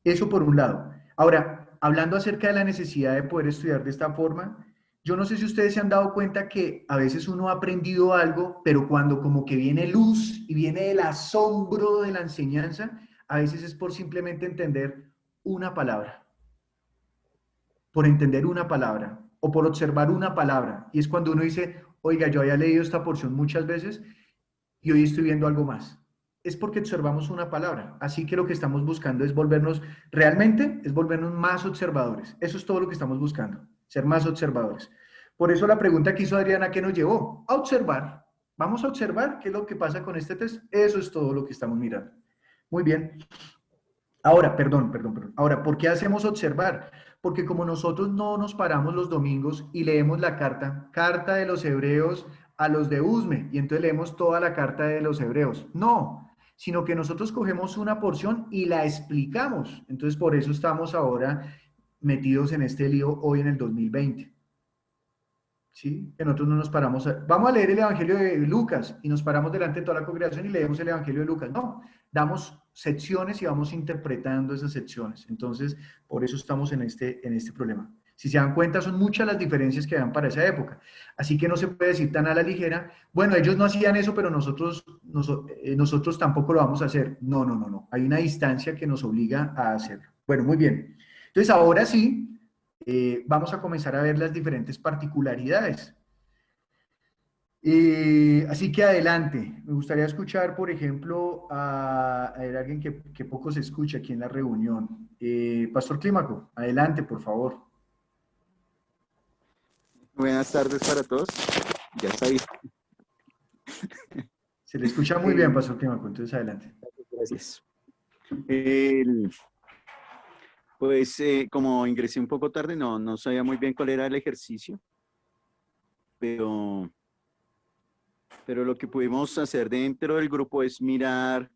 Eso por un lado. Ahora, hablando acerca de la necesidad de poder estudiar de esta forma, yo no sé si ustedes se han dado cuenta que a veces uno ha aprendido algo, pero cuando como que viene luz y viene el asombro de la enseñanza, a veces es por simplemente entender una palabra. Por entender una palabra o por observar una palabra. Y es cuando uno dice, oiga, yo había leído esta porción muchas veces y hoy estoy viendo algo más. Es porque observamos una palabra. Así que lo que estamos buscando es volvernos, realmente es volvernos más observadores. Eso es todo lo que estamos buscando, ser más observadores. Por eso la pregunta que hizo Adriana, ¿qué nos llevó? A observar. Vamos a observar qué es lo que pasa con este test. Eso es todo lo que estamos mirando. Muy bien. Ahora, perdón. Ahora, ¿por qué hacemos observar? Porque como nosotros no nos paramos los domingos y leemos la carta de los hebreos a los de Usme, y entonces leemos toda la carta de los hebreos. No, sino que nosotros cogemos una porción y la explicamos. Entonces, por eso estamos ahora metidos en este lío hoy en el 2020. ¿Sí? Que nosotros no nos paramos. Vamos a leer el Evangelio de Lucas y nos paramos delante de toda la congregación y leemos el Evangelio de Lucas. No, damos secciones y vamos interpretando esas secciones. Entonces, por eso estamos en este problema. Si se dan cuenta, son muchas las diferencias que dan para esa época. Así que no se puede decir tan a la ligera, bueno, ellos no hacían eso, pero nosotros tampoco lo vamos a hacer. No. Hay una distancia que nos obliga a hacerlo. Bueno, muy bien. Entonces, ahora sí, vamos a comenzar a ver las diferentes particularidades. Así que adelante. Me gustaría escuchar, por ejemplo, a alguien que poco se escucha aquí en la reunión. Pastor Clímaco, adelante, por favor. Buenas tardes para todos. Ya está ahí. Se le escucha muy bien, Pastor Clímaco, entonces adelante. Gracias. Pues como ingresé un poco tarde, no sabía muy bien cuál era el ejercicio, pero lo que pudimos hacer dentro del grupo es mirar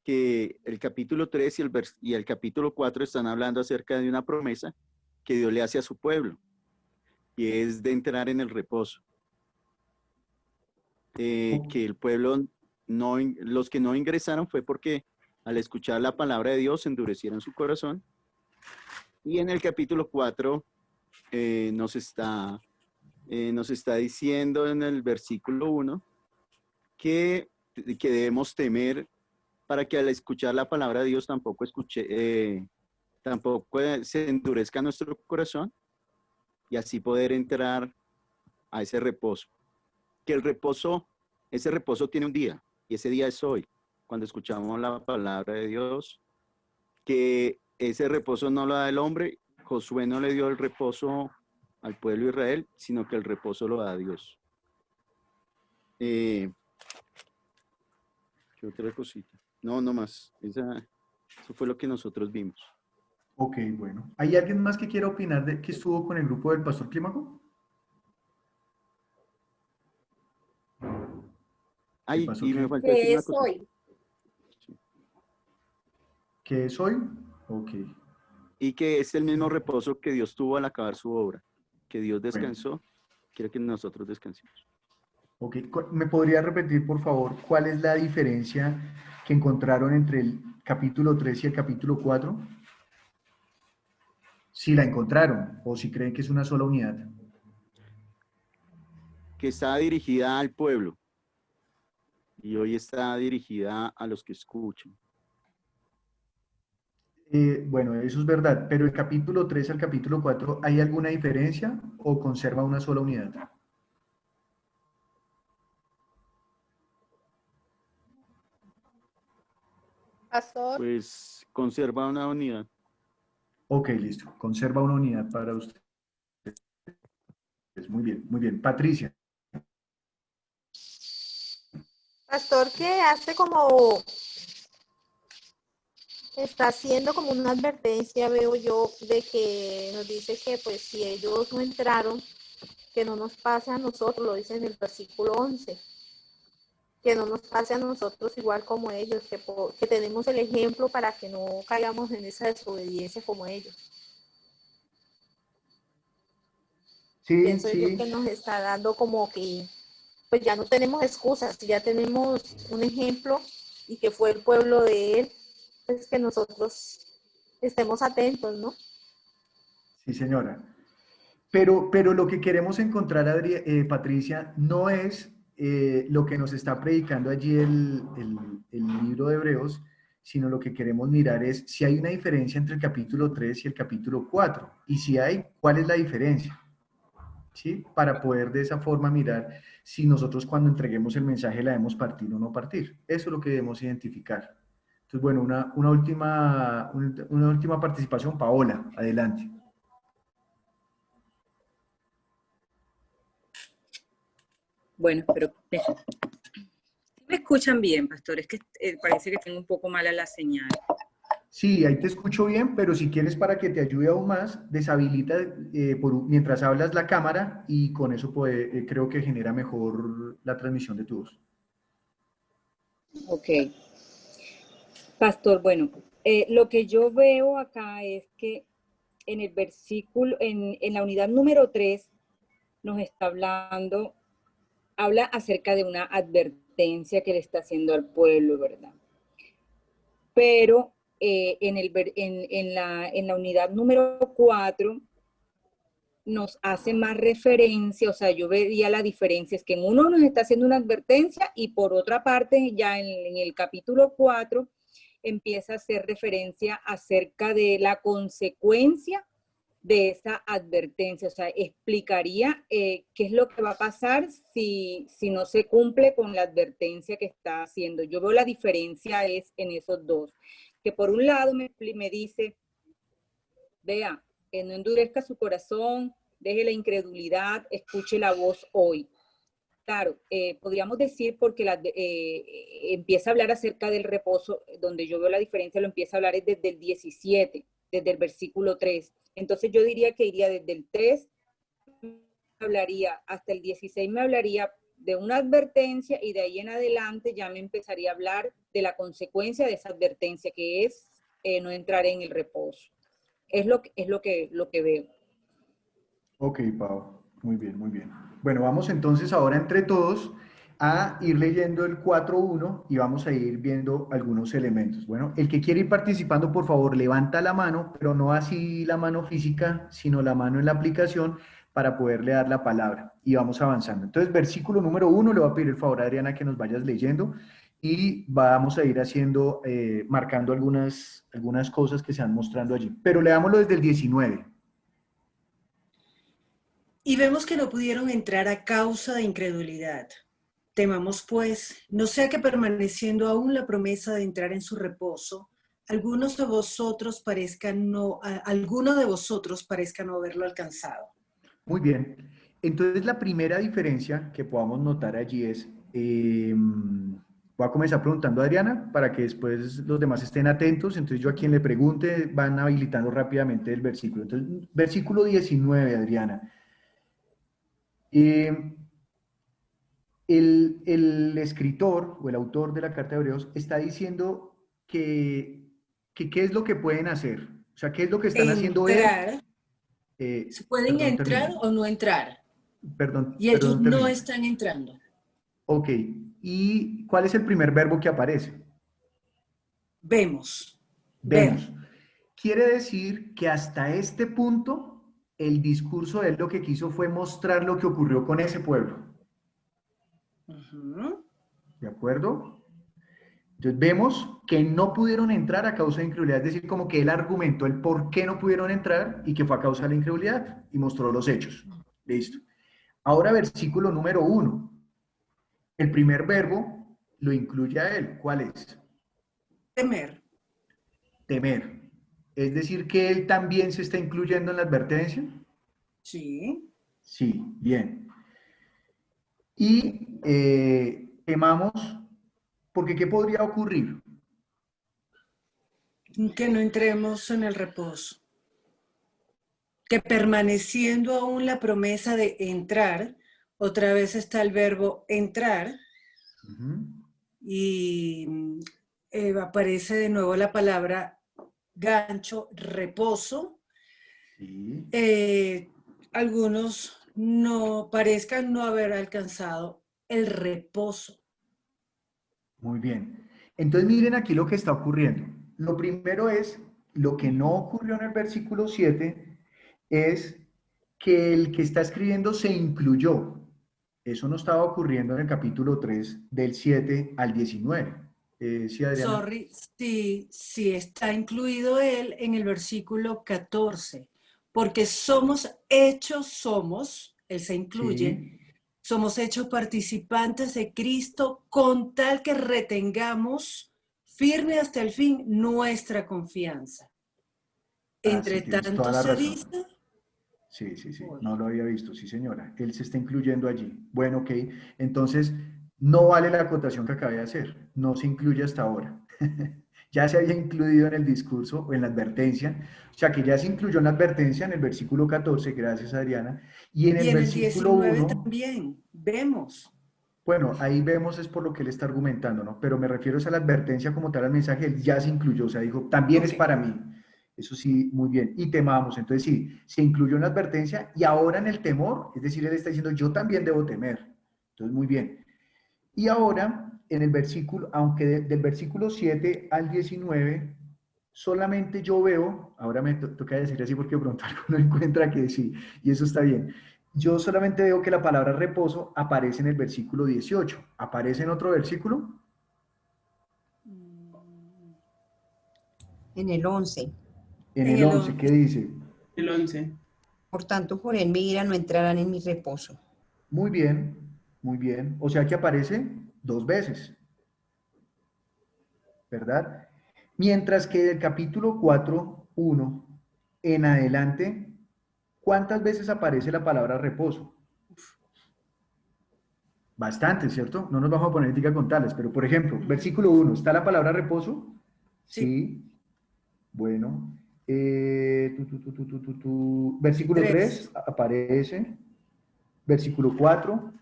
que el capítulo 3 y el capítulo 4 están hablando acerca de una promesa que Dios le hace a su pueblo, y es de entrar en el reposo. Que el pueblo, los que no ingresaron fue porque al escuchar la palabra de Dios endurecieron su corazón. Y en el capítulo 4 nos está diciendo en el versículo 1 que debemos temer para que al escuchar la palabra de Dios tampoco se endurezca nuestro corazón y así poder entrar a ese reposo. Que ese reposo tiene un día, y ese día es hoy, cuando escuchamos la palabra de Dios, que ese reposo no lo da el hombre. Josué no le dio el reposo al pueblo de Israel, sino que el reposo lo da Dios. ¿Qué otra cosita? No más. Eso fue lo que nosotros vimos. Ok, bueno. ¿Hay alguien más que quiera opinar de que estuvo con el grupo del Pastor Clímaco? Ay, y me falta ¿Qué decir una es cosa. hoy? ¿Qué es hoy? Ok. Y que es el mismo reposo que Dios tuvo al acabar su obra. Que Dios descansó, quiere que nosotros descansemos. Ok. ¿Me podría repetir, por favor, cuál es la diferencia que encontraron entre el capítulo 3 y el capítulo 4? Si la encontraron o si creen que es una sola unidad. Que está dirigida al pueblo. Y hoy está dirigida a los que escuchan. Bueno, eso es verdad, pero el capítulo 3 al capítulo 4, ¿hay alguna diferencia o conserva una sola unidad? Pastor. Pues conserva una unidad. Ok, listo. Conserva una unidad para usted. Muy bien, muy bien. Patricia. Pastor, que hace como, está haciendo como una advertencia, veo yo, de que nos dice que pues si ellos no entraron, que no nos pase a nosotros, lo dice en el versículo 11, que no nos pase a nosotros igual como ellos, que tenemos el ejemplo para que no caigamos en esa desobediencia como ellos. Sí, Pienso yo sí. que nos está dando como que pues ya no tenemos excusas, ya tenemos un ejemplo y que fue el pueblo de él, pues que nosotros estemos atentos, ¿no? Sí, señora. Pero lo que queremos encontrar, Patricia, no es lo que nos está predicando allí el libro de Hebreos, sino lo que queremos mirar es si hay una diferencia entre el capítulo 3 y el capítulo 4. Y si hay, ¿cuál es la diferencia? ¿Sí? Para poder de esa forma mirar si nosotros cuando entreguemos el mensaje la debemos partir o no partir. Eso es lo que debemos identificar. Entonces, bueno, una última participación. Paola, adelante. Bueno, pero me escuchan bien, pastor. Es que parece que tengo un poco mala la señal. Sí, ahí te escucho bien, pero si quieres para que te ayude aún más, deshabilita mientras hablas la cámara y con eso creo que genera mejor la transmisión de tu voz. Ok. Pastor, bueno, lo que yo veo acá es que en el versículo, en la unidad número 3, nos está habla acerca de una advertencia que le está haciendo al pueblo, ¿verdad? Pero en la unidad número 4 nos hace más referencia, o sea, yo veía la diferencia, es que en uno nos está haciendo una advertencia y por otra parte, ya en el capítulo 4, empieza a hacer referencia acerca de la consecuencia de esa advertencia. O sea, explicaría qué es lo que va a pasar si no se cumple con la advertencia que está haciendo. Yo veo la diferencia es en esos dos. Que por un lado me dice, vea, no endurezca su corazón, deje la incredulidad, escuche la voz hoy. Claro, podríamos decir porque empieza a hablar acerca del reposo, donde yo veo la diferencia, lo empieza a hablar es desde el 17, desde el versículo 3. Entonces yo diría que iría desde el 3, hablaría hasta el 16, me hablaría de una advertencia y de ahí en adelante ya me empezaría a hablar de la consecuencia de esa advertencia, que es no entrar en el reposo. Es lo que veo. Ok, Pau. Muy bien, muy bien. Bueno, vamos entonces ahora entre todos a ir leyendo el 4.1 y vamos a ir viendo algunos elementos. Bueno, el que quiere ir participando, por favor, levanta la mano, pero no así la mano física, sino la mano en la aplicación para poderle dar la palabra. Y vamos avanzando. Entonces, versículo número 1, le voy a pedir el favor a Adriana que nos vayas leyendo y vamos a ir haciendo, marcando algunas cosas que se van mostrando allí. Pero leámoslo desde el 19. Y vemos que no pudieron entrar a causa de incredulidad. Temamos, pues, no sea que permaneciendo aún la promesa de entrar en su reposo, alguno de vosotros parezca no haberlo alcanzado. Muy bien. Entonces, la primera diferencia que podamos notar allí es, voy a comenzar preguntando a Adriana para que después los demás estén atentos. Entonces, yo a quien le pregunte van habilitando rápidamente el versículo. Entonces, versículo 19, Adriana. El escritor o el autor de la carta de Hebreos está diciendo que qué es lo que pueden hacer. O sea, qué es lo que están haciendo ellos. ¿Se pueden entrar o no entrar? Perdón. Y ellos no están entrando. Ok. ¿Y cuál es el primer verbo que aparece? Vemos. Vemos. Quiere decir que hasta este punto el discurso de él lo que quiso fue mostrar lo que ocurrió con ese pueblo. ¿De acuerdo? Entonces vemos que no pudieron entrar a causa de incredulidad, es decir, como que él argumentó el por qué no pudieron entrar y que fue a causa de la incredulidad y mostró los hechos. Listo. Ahora versículo número 1. El primer verbo lo incluye a él. ¿Cuál es? Temer. Temer. Es decir, que él también se está incluyendo en la advertencia. Sí. Sí, bien. Y temamos, porque ¿qué podría ocurrir? Que no entremos en el reposo. Que permaneciendo aún la promesa de entrar, otra vez está el verbo entrar, y aparece de nuevo la palabra gancho, reposo. Sí. Algunos no parezcan no haber alcanzado el reposo. Muy bien. Entonces miren aquí lo que está ocurriendo. Lo primero es, lo que no ocurrió en el versículo 7 es que el que está escribiendo se incluyó. Eso no estaba ocurriendo en el capítulo 3 del 7 al 19. ¿Sí, Adriana? Sorry, sí está incluido él en el versículo 14, porque él se incluye, Sí. somos hechos participantes de Cristo con tal que retengamos firme hasta el fin nuestra confianza. Entre sí, tienes tanto toda la se razón. dice... Sí, no lo había visto, sí señora. Él se está incluyendo allí. Bueno, ok. Entonces, no vale la acotación que acabé de hacer. No se incluye hasta ahora. Ya se había incluido en el discurso o en la advertencia. O sea, que ya se incluyó en la advertencia en el versículo 14, gracias Adriana. Y en el versículo 1... también vemos. Bueno, ahí vemos es por lo que él está argumentando, ¿no? Pero me refiero a la advertencia como tal al mensaje, él ya se incluyó. O sea, dijo, también es para mí. Eso sí, muy bien. Y temamos. Entonces sí, se incluyó en la advertencia y ahora en el temor, es decir, él está diciendo, yo también debo temer. Entonces, muy bien. Y ahora, en el versículo, aunque del versículo 7 al 19, solamente yo veo, ahora me toca decir así porque de pronto no encuentra que sí, y eso está bien. Yo solamente veo que la palabra reposo aparece en el versículo 18. ¿Aparece en otro versículo? En el 11. En el 11, ¿qué dice? El 11. Por tanto, por en mi ira no entrarán en mi reposo. Muy bien, muy bien. O sea que aparece 2 veces, ¿verdad? Mientras que del capítulo 4:1 en adelante, ¿cuántas veces aparece la palabra reposo? Bastante, ¿cierto? No nos vamos a poner ética con tales, pero por ejemplo, versículo 1, ¿está la palabra reposo? Sí. Bueno. Versículo 3 aparece. Versículo 4.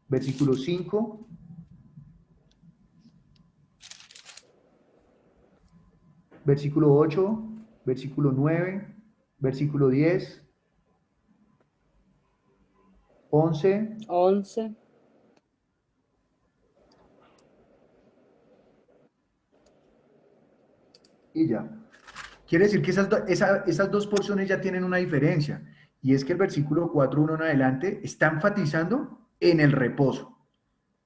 Versículo 5. Versículo 8. Versículo 9. Versículo 10. 11. 11. Y ya. Quiere decir que esas 2 porciones ya tienen una diferencia, y es que el versículo 4:1 en adelante está enfatizando en el reposo,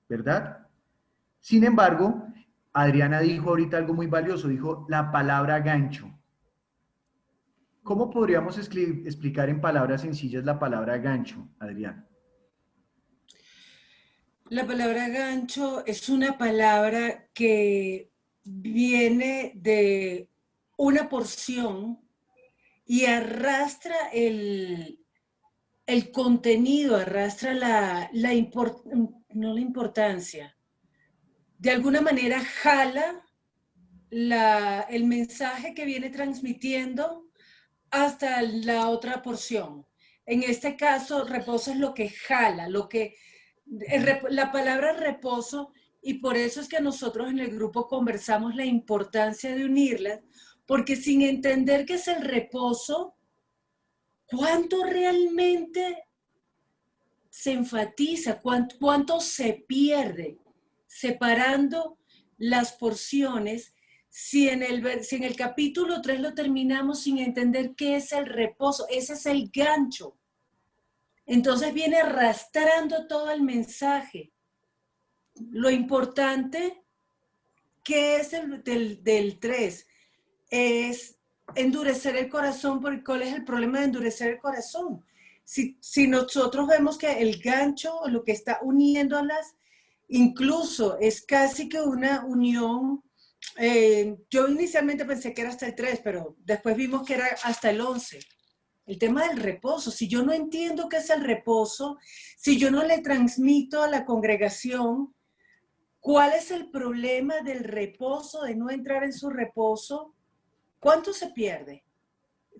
¿verdad? Sin embargo, Adriana dijo ahorita algo muy valioso, dijo la palabra gancho. ¿Cómo podríamos explicar en palabras sencillas la palabra gancho, Adriana? La palabra gancho es una palabra que viene de una porción y arrastra el contenido, arrastra no la importancia. De alguna manera jala el mensaje que viene transmitiendo hasta la otra porción. En este caso, reposo es lo que jala, la palabra reposo, y por eso es que nosotros en el grupo conversamos la importancia de unirlas, porque sin entender qué es el reposo, ¿cuánto realmente se enfatiza? ¿Cuánto se pierde separando las porciones si en el capítulo 3 lo terminamos sin entender qué es el reposo? Ese es el gancho. Entonces viene arrastrando todo el mensaje. Lo importante que es del 3 es endurecer el corazón, porque ¿cuál es el problema de endurecer el corazón? Si nosotros vemos que el gancho, lo que está uniéndolas, incluso es casi que una unión, yo inicialmente pensé que era hasta el 3, pero después vimos que era hasta el 11. El tema del reposo, si yo no entiendo qué es el reposo, si yo no le transmito a la congregación cuál es el problema del reposo, de no entrar en su reposo, ¿cuánto se pierde?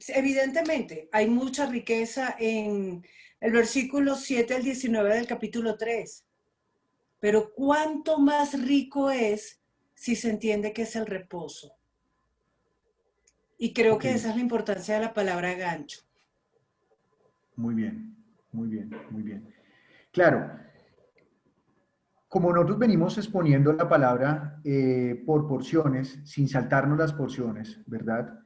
Evidentemente, hay mucha riqueza en el versículo 7 al 19 del capítulo 3, pero ¿cuánto más rico es si se entiende qué es el reposo? Y creo que esa es la importancia de la palabra gancho. Muy bien, muy bien, muy bien. Claro, como nosotros venimos exponiendo la palabra por porciones, sin saltarnos las porciones, ¿verdad?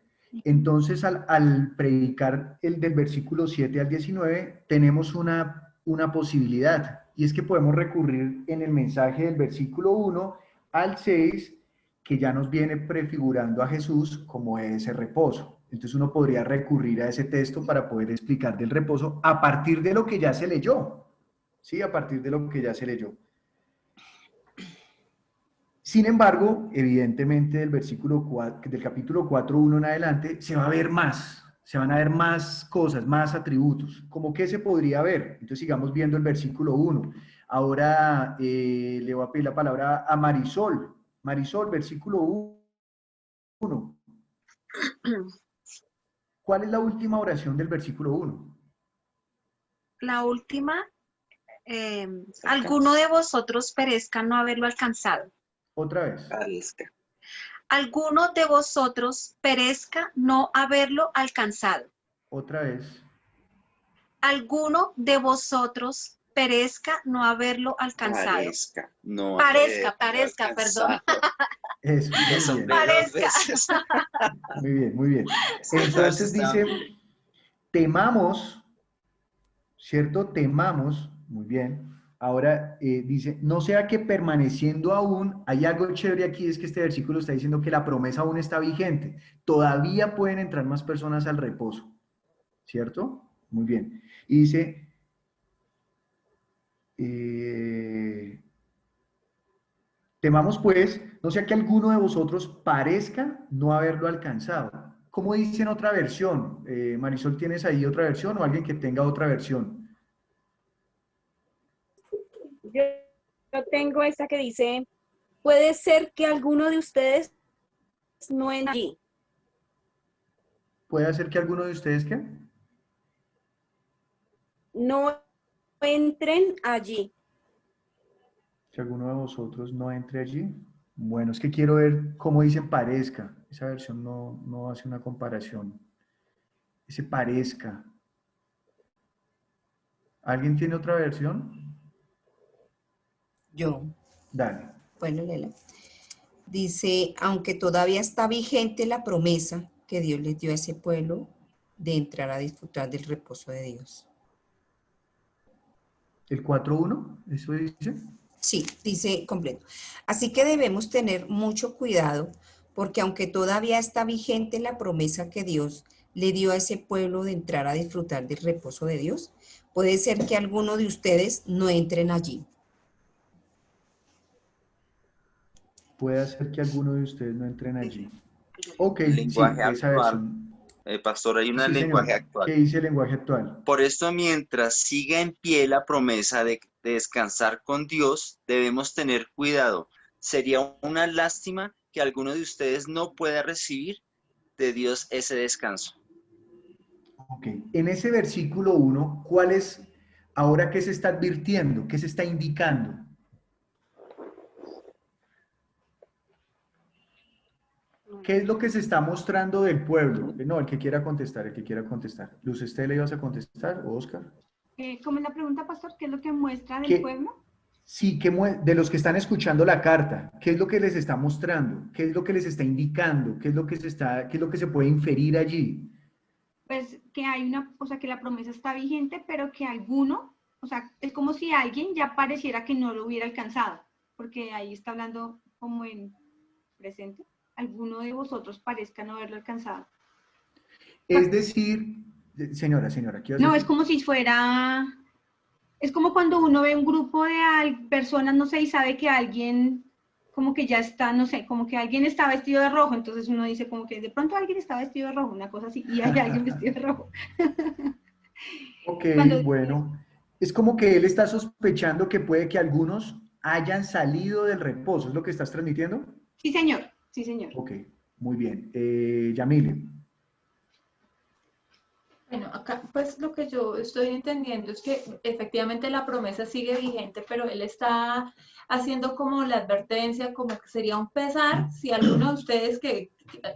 Entonces, al predicar el del versículo 7 al 19, tenemos una posibilidad, y es que podemos recurrir en el mensaje del versículo 1 al 6, que ya nos viene prefigurando a Jesús como ese reposo. Entonces uno podría recurrir a ese texto para poder explicar del reposo a partir de lo que ya se leyó. Sí, a partir de lo que ya se leyó. Sin embargo, evidentemente del capítulo 4:1 en adelante se va a ver más, se van a ver más cosas, más atributos. ¿Cómo qué se podría ver? Entonces sigamos viendo el versículo 1. Ahora le voy a pedir la palabra a Marisol. Marisol, versículo 1. ¿Cuál es la última oración del versículo 1? La última, alguno de vosotros perezca no haberlo alcanzado. Otra vez. Perezca. Alguno de vosotros perezca no haberlo alcanzado. Otra vez. Alguno de vosotros perezca no haberlo alcanzado. Parezca, no Parezca, perdón. Eso, muy bien. Parezca. Muy bien, muy bien. Entonces dice, temamos, ¿cierto? Temamos, muy bien, Ahora dice, no sea que permaneciendo aún, hay algo chévere aquí, es que este versículo está diciendo que la promesa aún está vigente. Todavía pueden entrar más personas al reposo, ¿cierto? Muy bien. Y dice, temamos pues, no sea que alguno de vosotros parezca no haberlo alcanzado. ¿Cómo dice en otra versión? Marisol, ¿tienes ahí otra versión o alguien que tenga otra versión? Yo tengo esta que dice, puede ser que alguno de ustedes no entre allí. ¿Puede ser que alguno de ustedes qué? No entren allí. Que alguno de vosotros no entre allí. Bueno, es que quiero ver cómo dicen parezca. Esa versión no hace una comparación. Ese parezca. ¿Alguien tiene otra versión? Yo. Dale. Bueno, Lela. Dice, aunque todavía está vigente la promesa que Dios les dio a ese pueblo de entrar a disfrutar del reposo de Dios. ¿El 4.1? ¿Eso dice? Sí, dice completo. Así que debemos tener mucho cuidado porque aunque todavía está vigente la promesa que Dios le dio a ese pueblo de entrar a disfrutar del reposo de Dios, puede ser que alguno de ustedes no entren allí. Puede ser que alguno de ustedes no entren allí. Ok, El sí, lenguaje esa actual, versión. pastor, hay un Sí, lenguaje señor. actual. ¿Qué dice el lenguaje actual? Por esto, mientras siga en pie la promesa de descansar con Dios, debemos tener cuidado. Sería una lástima que alguno de ustedes no pueda recibir de Dios ese descanso. Ok, en ese versículo 1, ¿cuál es, ahora qué se está advirtiendo? ¿Qué se está indicando? ¿Qué es lo que se está mostrando del pueblo? No, el que quiera contestar, el que quiera contestar. Luz, ¿usted le ibas a contestar o Oscar? ¿Cómo es la pregunta, pastor? ¿Qué es lo que muestra del ¿Qué? pueblo? Sí, de los que están escuchando la carta, ¿qué es lo que les está mostrando? ¿Qué es lo que les está indicando? ¿Qué es lo que qué es lo que se puede inferir allí? Pues que hay una, o sea, que la promesa está vigente, pero que alguno, o sea, es como si alguien ya pareciera que no lo hubiera alcanzado, porque ahí está hablando como en presente, alguno de vosotros parezca no haberlo alcanzado. Es decir, señora, ¿qué vas a No, decir? es como si fuera, es como cuando uno ve un grupo de personas, no sé, y sabe que alguien como que ya está, no sé, como que alguien está vestido de rojo, entonces uno dice como que de pronto alguien está vestido de rojo, una cosa así, y hay alguien vestido de rojo. Ok, bueno. Es como que él está sospechando que puede que algunos hayan salido del reposo. ¿Es lo que estás transmitiendo? Sí, señor. Sí, señor. Ok, muy bien. Yamile. Bueno, acá pues lo que yo estoy entendiendo es que efectivamente la promesa sigue vigente, pero él está haciendo como la advertencia, como que sería un pesar si alguno de ustedes que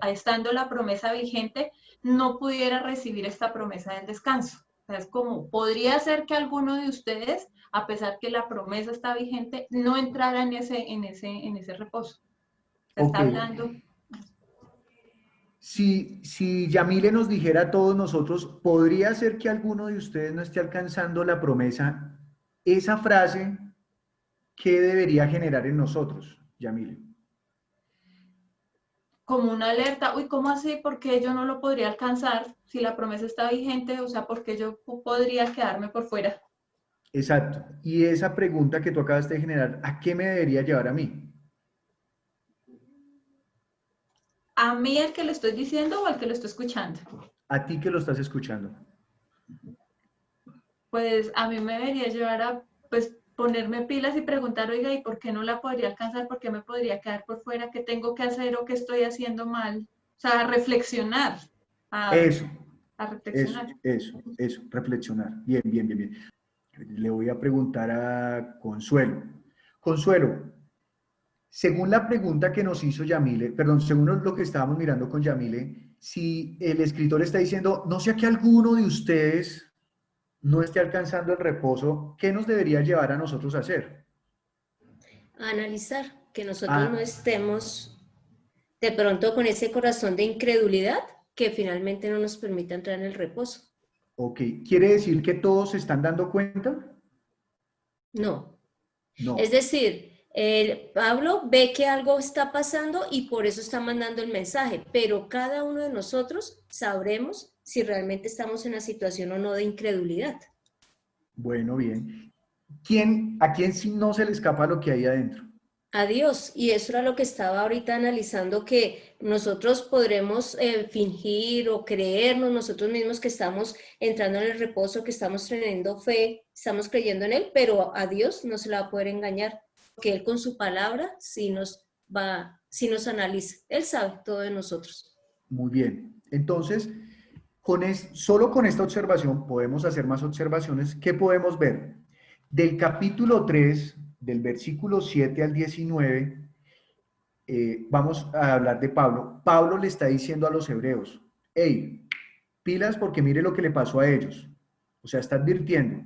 estando la promesa vigente no pudiera recibir esta promesa del descanso. O sea, es como, podría ser que alguno de ustedes, a pesar que la promesa está vigente, no entrara en ese reposo. Se está Ok. hablando. Si Yamile nos dijera a todos nosotros, ¿podría ser que alguno de ustedes no esté alcanzando la promesa? Esa frase, ¿qué debería generar en nosotros, Yamile? Como una alerta, uy, ¿cómo así? ¿Por qué yo no lo podría alcanzar si la promesa está vigente? O sea, ¿por qué yo podría quedarme por fuera? Exacto. Y esa pregunta que tú acabas de generar, ¿a qué me debería llevar a mí? ¿A mí el que lo estoy diciendo o al que lo estoy escuchando? A ti que lo estás escuchando. Pues a mí me debería llevar a, pues, ponerme pilas y preguntar, oiga, ¿y por qué no la podría alcanzar? ¿Por qué me podría quedar por fuera? ¿Qué tengo que hacer o qué estoy haciendo mal? O sea, a reflexionar. Eso, A reflexionar. eso, reflexionar. Bien. Le voy a preguntar a Consuelo. Consuelo, según la pregunta que nos hizo Yamile, perdón, según lo que estábamos mirando con Yamile, si el escritor está diciendo, no sea que alguno de ustedes no esté alcanzando el reposo, ¿qué nos debería llevar a nosotros a hacer? A analizar, que nosotros no estemos de pronto con ese corazón de incredulidad que finalmente no nos permite entrar en el reposo. Ok, ¿quiere decir que todos se están dando cuenta? No. No. Es decir, Pablo ve que algo está pasando y por eso está mandando el mensaje, pero cada uno de nosotros sabremos si realmente estamos en la situación o no de incredulidad. Bueno, bien. ¿A quién sí no se le escapa lo que hay adentro? A Dios, y eso era lo que estaba ahorita analizando, que nosotros podremos fingir o creernos nosotros mismos que estamos entrando en el reposo, que estamos teniendo fe, estamos creyendo en Él, pero a Dios no se le va a poder engañar, porque Él con su palabra sí nos analiza, Él sabe todo de nosotros. Muy bien. Entonces, solo con esta observación podemos hacer más observaciones. ¿Qué podemos ver? Del capítulo 3, del versículo 7 al 19, vamos a hablar de Pablo. Pablo le está diciendo a los hebreos, hey, pilas porque mire lo que le pasó a ellos. O sea, está advirtiendo,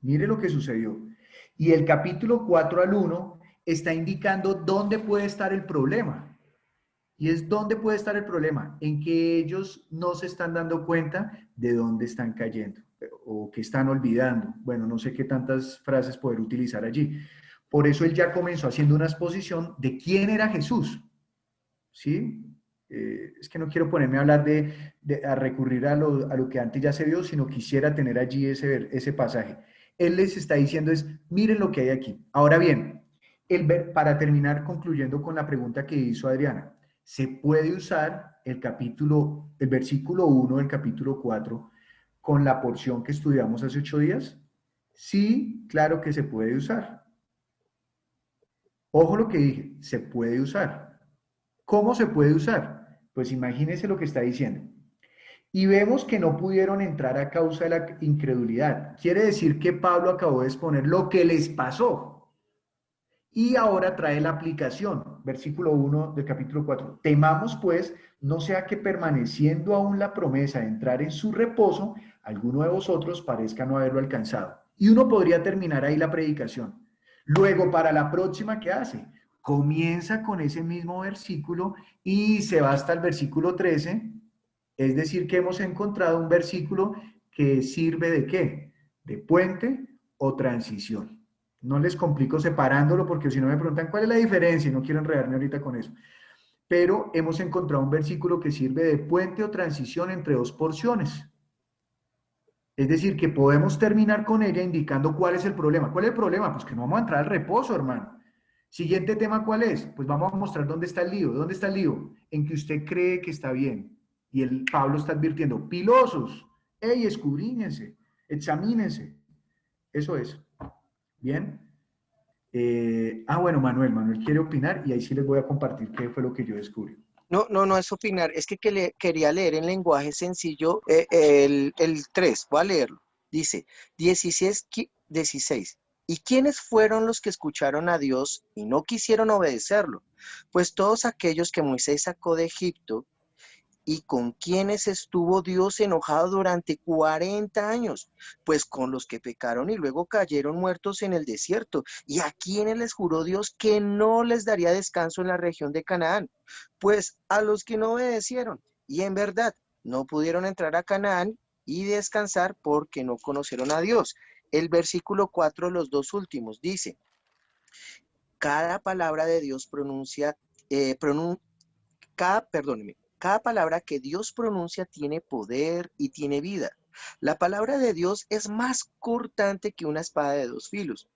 mire lo que sucedió. Y el capítulo 4 al 1 está indicando dónde puede estar el problema. Y es dónde puede estar el problema, en que ellos no se están dando cuenta de dónde están cayendo o que están olvidando. Bueno, no sé qué tantas frases poder utilizar allí. Por eso él ya comenzó haciendo una exposición de quién era Jesús. ¿Sí? Es que no quiero ponerme a hablar a recurrir a lo que antes ya se vio, sino quisiera tener allí ese pasaje. Él les está diciendo miren lo que hay aquí. Ahora bien, para terminar concluyendo con la pregunta que hizo Adriana, ¿se puede usar el versículo 1 del capítulo 4 con la porción que estudiamos hace 8 días? Sí, claro que se puede usar. Ojo lo que dije, se puede usar. ¿Cómo se puede usar? Pues imagínense lo que está diciendo. Y vemos que no pudieron entrar a causa de la incredulidad. Quiere decir que Pablo acabó de exponer lo que les pasó. Y ahora trae la aplicación, versículo 1 del capítulo 4. Temamos pues, no sea que permaneciendo aún la promesa de entrar en su reposo, alguno de vosotros parezca no haberlo alcanzado. Y uno podría terminar ahí la predicación. Luego, para la próxima, ¿qué hace? Comienza con ese mismo versículo y se va hasta el versículo 13. Es decir, que hemos encontrado un versículo que sirve ¿de qué? De puente o transición. No les complico separándolo porque si no me preguntan cuál es la diferencia y no quiero enredarme ahorita con eso. Pero hemos encontrado un versículo que sirve de puente o transición entre dos porciones. Es decir, que podemos terminar con ella indicando cuál es el problema. ¿Cuál es el problema? Pues que no vamos a entrar al reposo, hermano. Siguiente tema, ¿cuál es? Pues vamos a mostrar dónde está el lío. ¿Dónde está el lío? En que usted cree que está bien. Y Pablo está advirtiendo, pilosos, hey, escudriñense, examínense. Eso es. Bien. Bueno, Manuel quiere opinar y ahí sí les voy a compartir qué fue lo que yo descubrí. No es opinar, es que quería leer en lenguaje sencillo el 3, voy a leerlo. Dice, 16. ¿Y quiénes fueron los que escucharon a Dios y no quisieron obedecerlo? Pues todos aquellos que Moisés sacó de Egipto, y con quienes estuvo Dios enojado durante 40 años, pues con los que pecaron y luego cayeron muertos en el desierto, y a quienes les juró Dios que no les daría descanso en la región de Canaán, pues a los que no obedecieron, y en verdad no pudieron entrar a Canaán y descansar porque no conocieron a Dios. El versículo 4, los dos últimos, dice, cada palabra de Dios cada palabra que Dios pronuncia tiene poder y tiene vida. La palabra de Dios es más cortante que una espada de 2 filos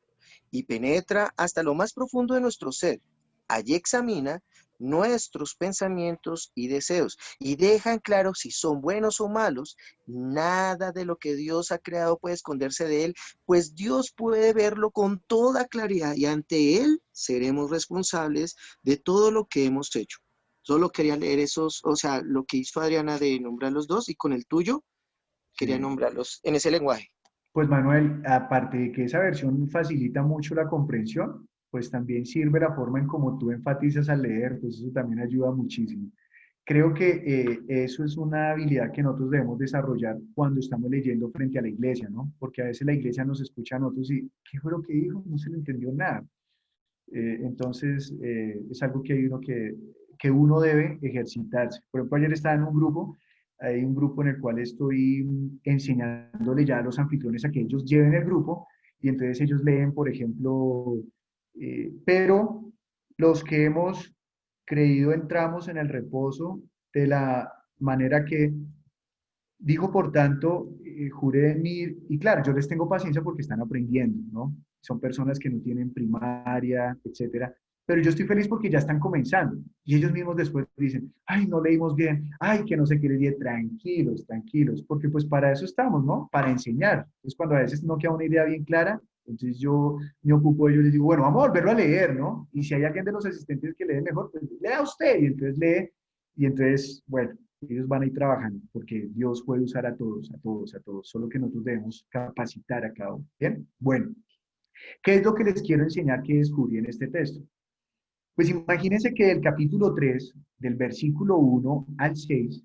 y penetra hasta lo más profundo de nuestro ser. Allí examina nuestros pensamientos y deseos y deja en claro si son buenos o malos. Nada de lo que Dios ha creado puede esconderse de él, pues Dios puede verlo con toda claridad y ante él seremos responsables de todo lo que hemos hecho. Solo quería leer lo que hizo Adriana de nombrar los dos y con el tuyo quería nombrarlos en ese lenguaje. Pues Manuel, aparte de que esa versión facilita mucho la comprensión, pues también sirve la forma en cómo tú enfatizas al leer, pues eso también ayuda muchísimo. Creo que eso es una habilidad que nosotros debemos desarrollar cuando estamos leyendo frente a la iglesia, ¿no? Porque a veces la iglesia nos escucha a nosotros y, ¿qué fue lo que dijo? No se le entendió nada. Entonces, es algo que uno debe ejercitarse. Por ejemplo, ayer estaba en un grupo, hay un grupo en el cual estoy enseñándole ya a los anfitriones a que ellos lleven el grupo y entonces ellos leen, por ejemplo, Pero los que hemos creído entramos en el reposo de la manera que dijo, por tanto, juré en mí, y claro, yo les tengo paciencia porque están aprendiendo, ¿no? Son personas que no tienen primaria, etcétera, pero yo estoy feliz porque ya están comenzando, y ellos mismos después dicen, ay, no leímos bien, ay, que no sé qué le dije, tranquilos, tranquilos, porque pues para eso estamos, ¿no? Para enseñar. Entonces, cuando a veces no queda una idea bien clara, entonces yo me ocupo de ellos y les digo, bueno, vamos a volverlo a leer, ¿no? Y si hay alguien de los asistentes que lee mejor, pues lea usted, y entonces lee, y entonces, bueno, ellos van a ir trabajando, porque Dios puede usar a todos, a todos, a todos, solo que nosotros debemos capacitar a cada uno. ¿Bien? Bueno, ¿qué es lo que les quiero enseñar que descubrí en este texto? Pues imagínense que del capítulo 3, del versículo 1 al 6,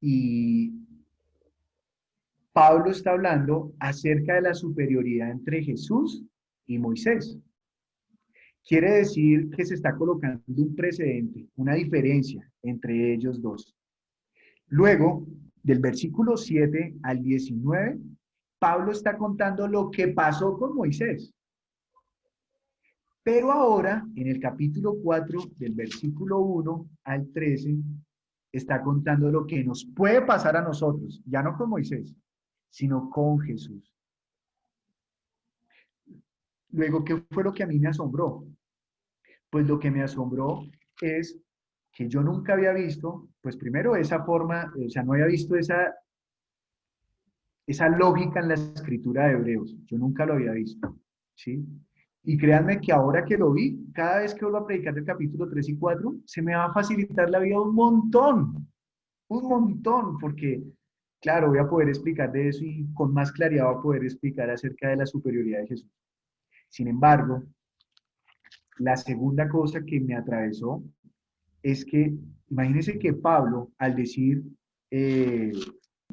y Pablo está hablando acerca de la superioridad entre Jesús y Moisés. Quiere decir que se está colocando un precedente, una diferencia entre ellos dos. Luego, del versículo 7 al 19, Pablo está contando lo que pasó con Moisés. Pero ahora, en el capítulo 4, del versículo 1 al 13, está contando lo que nos puede pasar a nosotros, ya no con Moisés, sino con Jesús. Luego, ¿qué fue lo que a mí me asombró? Pues lo que me asombró es que yo nunca había visto, pues primero esa forma, o sea, no había visto esa lógica en la escritura de Hebreos. Yo nunca lo había visto, ¿sí? Y créanme que ahora que lo vi, cada vez que vuelvo a predicar del capítulo 3 y 4, se me va a facilitar la vida un montón, porque, claro, voy a poder explicar de eso y con más claridad voy a poder explicar acerca de la superioridad de Jesús. Sin embargo, la segunda cosa que me atravesó es que, imagínense que Pablo, al decir en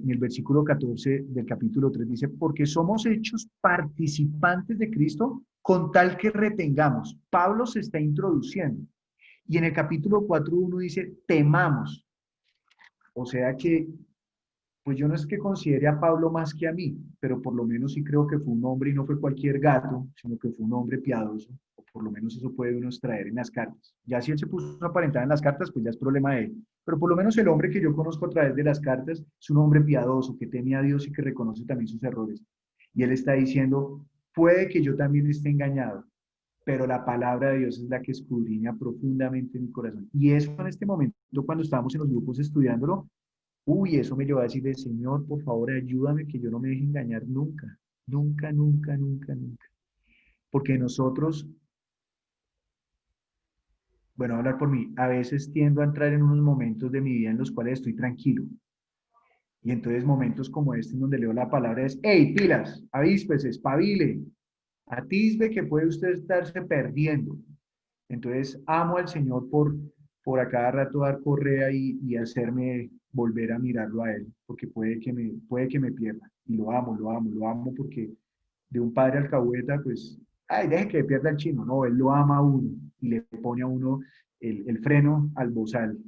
el versículo 14 del capítulo 3, dice, porque somos hechos participantes de Cristo con tal que retengamos. Pablo se está introduciendo. Y en el capítulo 4.1 dice, temamos. O sea que, pues yo no es que considere a Pablo más que a mí, pero por lo menos sí creo que fue un hombre y no fue cualquier gato, sino que fue un hombre piadoso. O por lo menos eso puede uno extraer en las cartas. Ya si él se puso a aparentar en las cartas, pues ya es problema de él. Pero por lo menos el hombre que yo conozco a través de las cartas es un hombre piadoso, que teme a Dios y que reconoce también sus errores. Y él está diciendo, puede que yo también esté engañado, pero la palabra de Dios es la que escudriña profundamente mi corazón. Y eso en este momento, cuando estábamos en los grupos estudiándolo, uy, eso me llevó a decirle, Señor, por favor, ayúdame que yo no me deje engañar nunca, nunca, nunca, nunca, nunca. Porque nosotros, bueno, hablar por mí, a veces tiendo a entrar en unos momentos de mi vida en los cuales estoy tranquilo. Y entonces momentos como este en donde leo la palabra es, hey, pilas, avíspese, espabile, atisbe que puede usted estarse perdiendo. Entonces amo al Señor por a cada rato dar correa y hacerme volver a mirarlo a Él, porque puede que me pierda. Y lo amo porque de un padre alcahueta, pues, ay, deje que pierda el chino. No, Él lo ama a uno y le pone a uno el freno al bozal,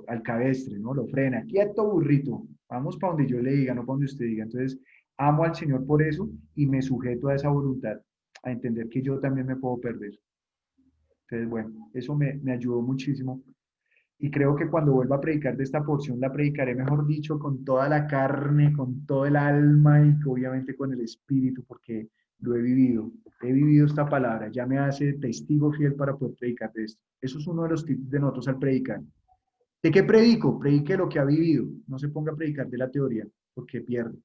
al cabestre, ¿no? Lo frena. Quieto, burrito. Vamos para donde yo le diga, no para donde usted diga. Entonces, amo al Señor por eso y me sujeto a esa voluntad, a entender que yo también me puedo perder. Entonces, bueno, eso me ayudó muchísimo. Y creo que cuando vuelva a predicar de esta porción, la predicaré, mejor dicho, con toda la carne, con todo el alma y obviamente con el espíritu, porque lo he vivido esta palabra, ya me hace testigo fiel para poder predicar de esto. Eso es uno de los tips de nosotros al predicar. ¿De qué predico? Predique lo que ha vivido, no se ponga a predicar de la teoría, porque pierde.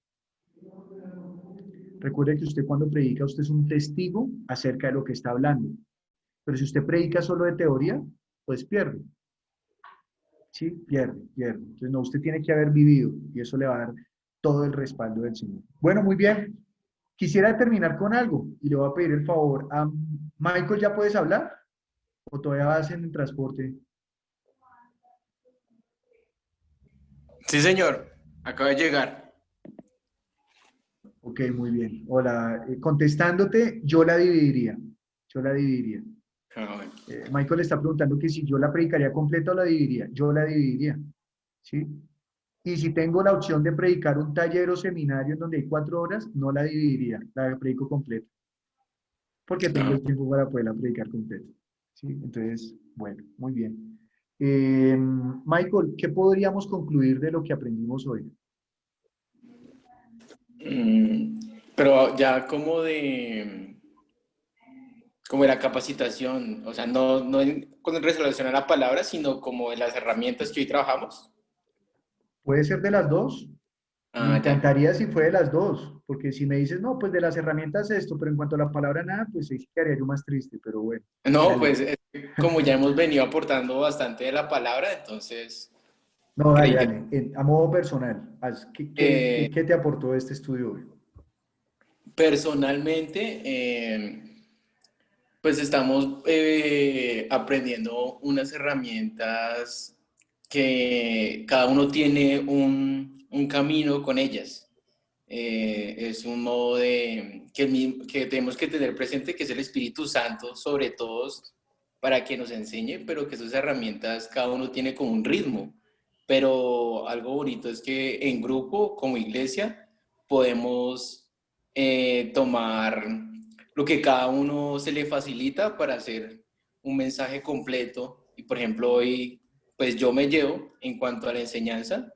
Recuerde que usted cuando predica, usted es un testigo acerca de lo que está hablando. Pero si usted predica solo de teoría, pues pierde. ¿Sí? Pierde. Entonces, no, usted tiene que haber vivido y eso le va a dar todo el respaldo del Señor. Bueno, muy bien. Quisiera terminar con algo y le voy a pedir el favor a Michael, ¿ya puedes hablar? ¿O todavía vas en el transporte? Sí, señor. Acabo de llegar. Ok, muy bien. Hola. Contestándote, yo la dividiría. Michael está preguntando que si yo la predicaría completa o la dividiría. Yo la dividiría, ¿sí? Y si tengo la opción de predicar un taller o seminario en donde hay 4 horas, no la dividiría, la predico completa. porque tengo el tiempo para poderla predicar completa. ¿Sí? Entonces, bueno, muy bien. Michael, ¿qué podríamos concluir de lo que aprendimos hoy? Pero ya como la capacitación, o sea, no con relación a la palabra, sino como de las herramientas que hoy trabajamos. ¿Puede ser de las dos? Me Ya. encantaría si fue de las dos, porque si me dices, no, pues de las herramientas esto, pero en cuanto a la palabra nada, pues ahí sí quedaría yo más triste, pero bueno. No, Dale. pues como ya hemos venido aportando bastante de la palabra, entonces... No, dale, dale. A modo personal, ¿qué te aportó este estudio hoy? Personalmente, pues estamos aprendiendo unas herramientas que cada uno tiene un camino con ellas. Es un modo que tenemos que tener presente, que es el Espíritu Santo sobre todos para que nos enseñe, pero que esas herramientas cada uno tiene como un ritmo. Pero algo bonito es que en grupo, como iglesia, podemos tomar lo que cada uno se le facilita para hacer un mensaje completo. Y por ejemplo, hoy, pues yo me llevo en cuanto a la enseñanza,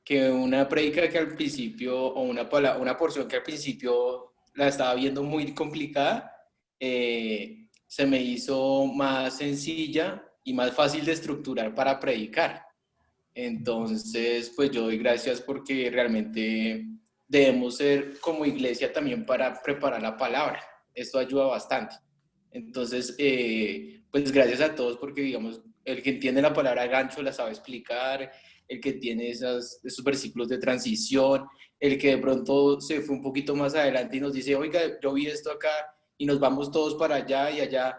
que una prédica que al principio, o una porción que al principio la estaba viendo muy complicada, se me hizo más sencilla y más fácil de estructurar para predicar. Entonces, pues yo doy gracias porque realmente debemos ser como iglesia también para preparar la palabra. Esto ayuda bastante. Entonces, pues gracias a todos porque, digamos, el que entiende la palabra gancho la sabe explicar, el que tiene esos versículos de transición, el que de pronto se fue un poquito más adelante y nos dice, oiga, yo vi esto acá y nos vamos todos para allá y allá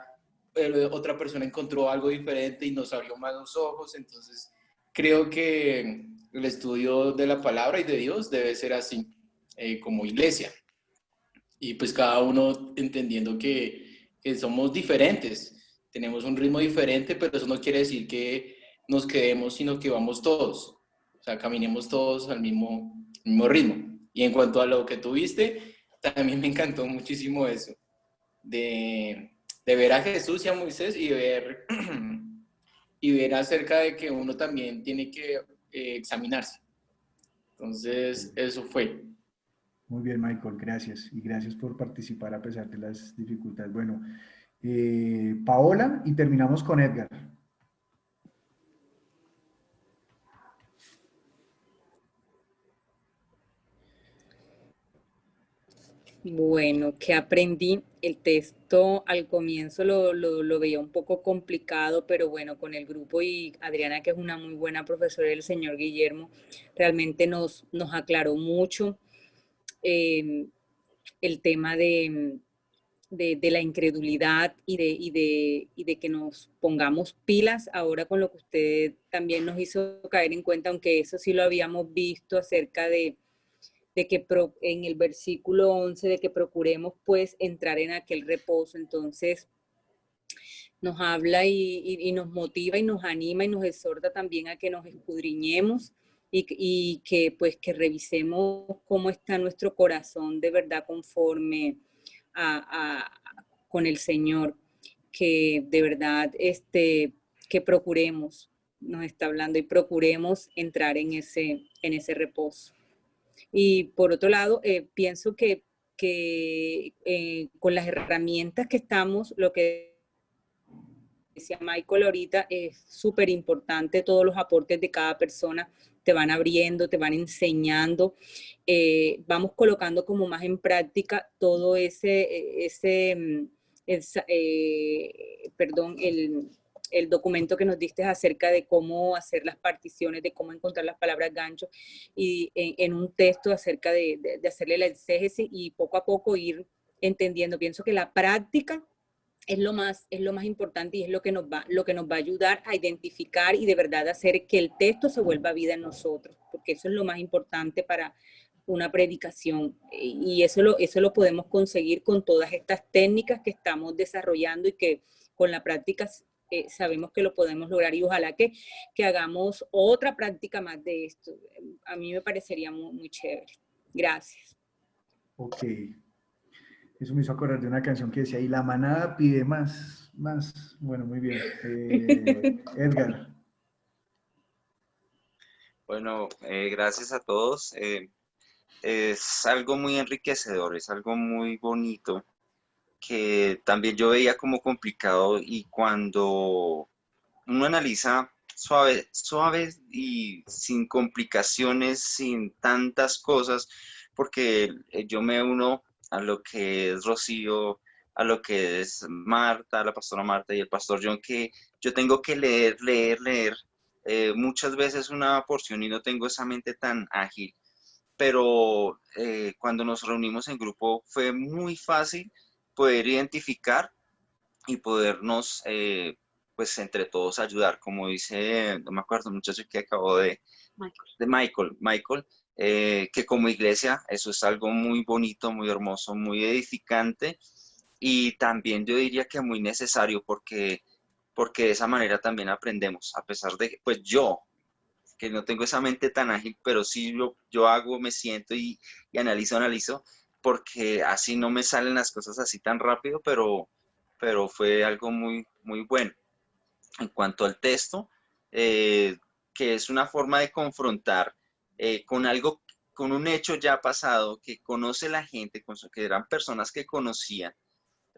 otra persona encontró algo diferente y nos abrió más los ojos. Entonces, creo que el estudio de la palabra y de Dios debe ser así, como iglesia. Y pues cada uno entendiendo que somos diferentes, tenemos un ritmo diferente, pero eso no quiere decir que nos quedemos, sino que vamos todos. O sea, caminemos todos al mismo ritmo. Y en cuanto a lo que tuviste, también me encantó muchísimo eso, de ver a Jesús y a Moisés y ver acerca de que uno también tiene que examinarse. Entonces, eso fue. Muy bien, Michael, gracias. Y gracias por participar a pesar de las dificultades. Bueno, Paola, y terminamos con Edgar. Bueno, ¿qué aprendí? El texto al comienzo lo veía un poco complicado, pero bueno, con el grupo y Adriana, que es una muy buena profesora, del señor Guillermo, realmente nos aclaró mucho el tema de la incredulidad y de que nos pongamos pilas ahora con lo que usted también nos hizo caer en cuenta, aunque eso sí lo habíamos visto acerca de que en el versículo 11, de que procuremos pues entrar en aquel reposo. Entonces nos habla y nos motiva y nos anima y nos exhorta también a que nos escudriñemos y que pues que revisemos cómo está nuestro corazón de verdad conforme con el Señor, que de verdad que procuremos, nos está hablando, y procuremos entrar en ese reposo. Y por otro lado, pienso que con las herramientas que estamos, lo que decía Michael ahorita, es súper importante. Todos los aportes de cada persona te van abriendo, te van enseñando, vamos colocando como más en práctica todo el documento que nos diste acerca de cómo hacer las particiones, de cómo encontrar las palabras gancho, y en un texto acerca de hacerle la exégesis y poco a poco ir entendiendo. Pienso que la práctica es lo más importante y es lo que nos va a ayudar a identificar y de verdad hacer que el texto se vuelva vida en nosotros, porque eso es lo más importante para una predicación, y eso lo podemos conseguir con todas estas técnicas que estamos desarrollando y que con la práctica sabemos que lo podemos lograr, y ojalá que hagamos otra práctica más de esto. A mí me parecería muy, muy chévere. Gracias. Ok. Eso me hizo acordar de una canción que decía, y la manada pide más, más. Bueno, muy bien. Edgar. Bueno, gracias a todos. Es algo muy enriquecedor, es algo muy bonito que también yo veía como complicado, y cuando uno analiza suave, suave y sin complicaciones, sin tantas cosas, porque yo me uno a lo que es Rocío, a lo que es Marta, la pastora Marta y el pastor John, que yo tengo que leer, leer, leer muchas veces una porción y no tengo esa mente tan ágil, pero cuando nos reunimos en grupo fue muy fácil poder identificar y podernos, pues entre todos ayudar, como dice, no me acuerdo, un muchacho que acabó de Michael, que como iglesia eso es algo muy bonito, muy hermoso, muy edificante, y también yo diría que muy necesario, porque de esa manera también aprendemos, a pesar de que, pues yo, que no tengo esa mente tan ágil, pero sí yo hago, me siento y analizo, porque así no me salen las cosas así tan rápido, pero fue algo muy, muy bueno. En cuanto al texto, que es una forma de confrontar con algo, con un hecho ya pasado, que conoce la gente, que eran personas que conocían,